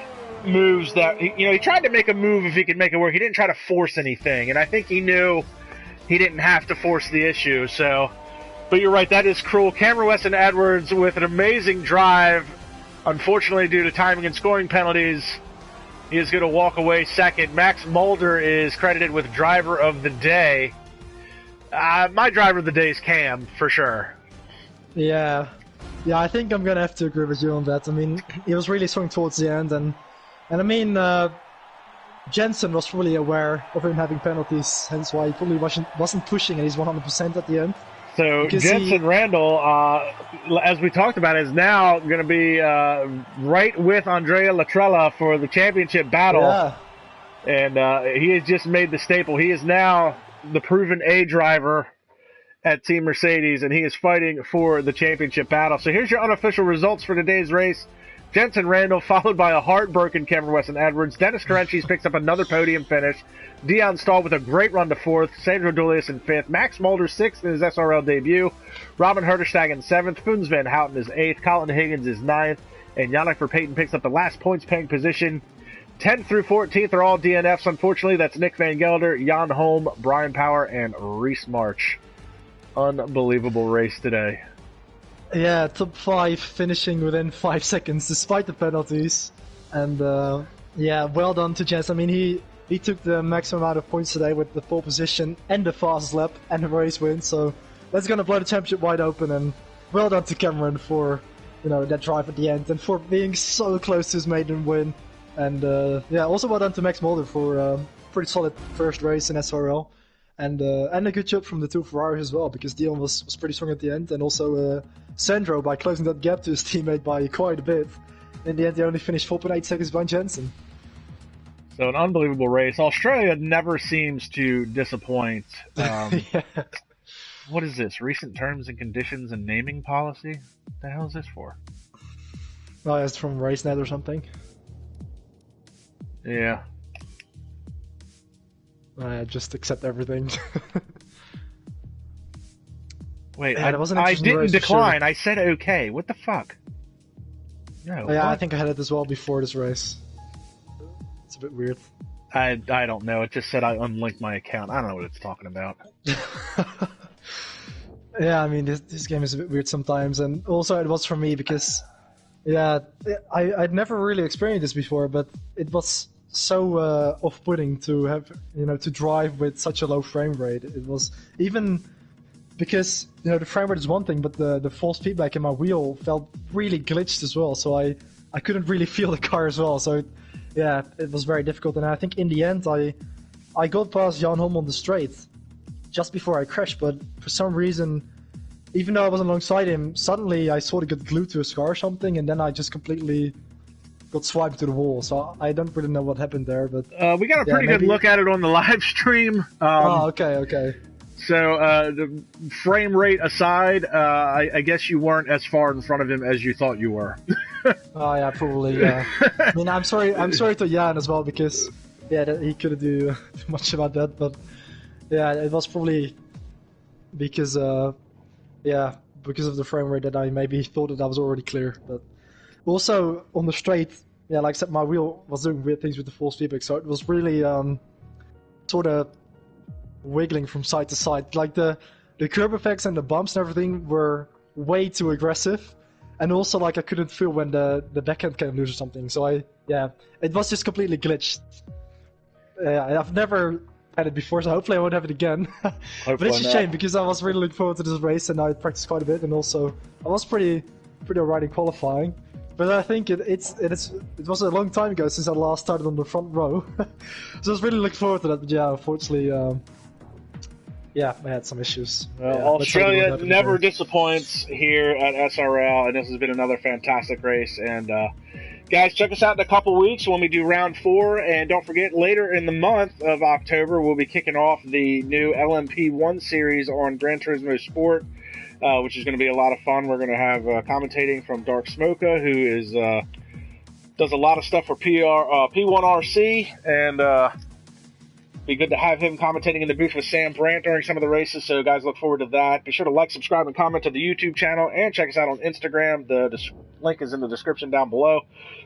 moves that, he tried to make a move if he could make it work. He didn't try to force anything, and I think he knew he didn't have to force the issue. So, but you're right, that is cruel. Cameron Weston Edwards with an amazing drive. Unfortunately, due to timing and scoring penalties, he is going to walk away second. Max Mulder is credited with driver of the day. My driver of the day is Cam, for sure. Yeah, Yeah, I think I'm gonna have to agree with you on that. I mean, he was really strong towards the end, and I mean, Jensen was fully aware of him having penalties, hence why he probably wasn't pushing, and he's 100% at the end. So Jensen Randall, as we talked about, is now going to be right with Andrea Latrella for the championship battle. Yeah. And he has just made the staple. He is now the proven A driver at Team Mercedes, and he is fighting for the championship battle. So here's your unofficial results for today's race. Jensen Randall, followed by a heartbroken Cameron Weston Edwards. Dennis Carenchis picks up another podium finish. Dion Stahl with a great run to 4th. Sandro Dulius in 5th. Max Mulder 6th in his SRL debut. Robin Herterstag in 7th. Funs Van Houten is 8th. Colin Higgins is 9th. And Yannick Verpayten picks up the last points-paying position. 10th through 14th are all DNFs. Unfortunately, that's Nick Van Gelder, Jan Holm, Brian Power, and Reese March. Unbelievable race today. Yeah, top 5 finishing within 5 seconds despite the penalties. And yeah, well done to Jens. I mean, he took the maximum amount of points today with the pole position and the fastest lap and the race win. So that's going to blow the championship wide open. And well done to Cameron for, you know, that drive at the end and for being so close to his maiden win. And yeah, also well done to Max Mulder for pretty solid first race in SRL. And a good job from the two Ferraris as well, because Dion was pretty strong at the end, and also Sandro by closing that gap to his teammate by quite a bit. In the end, they only finished 4.8 seconds behind Jensen. So an unbelievable race. Australia never seems to disappoint. Yeah. What is this? Recent terms and conditions and naming policy? What the hell is this for? Oh, it's from RaceNet or something. Yeah. Just accept everything. Wait, yeah, I didn't decline. Sure. I said okay. What the fuck? No. Oh, yeah, what? I think I had it as well before this race. It's a bit weird. I don't know. It just said I unlinked my account. I don't know what it's talking about. Yeah, I mean, this game is a bit weird sometimes, and also it was for me because, yeah, I'd never really experienced this before, but it was so off-putting to have, you know, to drive with such a low frame rate. It was even because, you know, the frame rate is one thing, but the force feedback in my wheel felt really glitched as well, so I couldn't really feel the car as well. So yeah, it was very difficult, and I think in the end I got past Jan Holm on the straight just before I crashed, but for some reason, even though I was alongside him, suddenly I sort of got glued to his car or something, and then I just completely got swiped to the wall. So I don't really know what happened there, but we got a pretty good look at it on the live stream. Okay. So the frame rate aside, I guess you weren't as far in front of him as you thought you were. Oh yeah, probably. Yeah. I mean, I'm sorry to Jan as well, because yeah, he couldn't do too much about that. But yeah, it was probably because of the frame rate that I maybe thought that I was already clear. But also on the straight, yeah, like I said, my wheel was doing weird things with the force feedback, so it was really sort of wiggling from side to side. Like the curb effects and the bumps and everything were way too aggressive, and also like I couldn't feel when the backhand came loose or something. So it was just completely glitched. I've never had it before, so hopefully I won't have it again. But it's a shame because I was really looking forward to this race, and I practiced quite a bit, and also I was pretty alright in qualifying. But I think it was a long time ago since I last started on the front row, so I was really looking forward to that. But yeah, unfortunately, I had some issues. Well, Australia never disappoints here at SRL, and this has been another fantastic race. And guys, check us out in a couple weeks when we do round 4, and don't forget, later in the month of October, we'll be kicking off the new LMP1 series on Gran Turismo Sport, which is going to be a lot of fun. We're going to have commentating from Dark Smoka, who is does a lot of stuff for P1RC, and be good to have him commentating in the booth with Sam Brandt during some of the races, so guys, look forward to that. Be sure to like, subscribe, and comment to the YouTube channel, and check us out on Instagram. The link is in the description down below,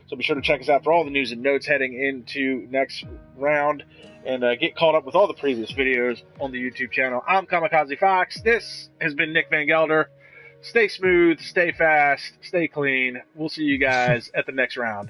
so be sure to check us out for all the news and notes heading into next round, and get caught up with all the previous videos on the YouTube channel. I'm KAMIKAZE-FOX. This has been Nick Van Gelder. Stay smooth, stay fast, stay clean. We'll see you guys at the next round.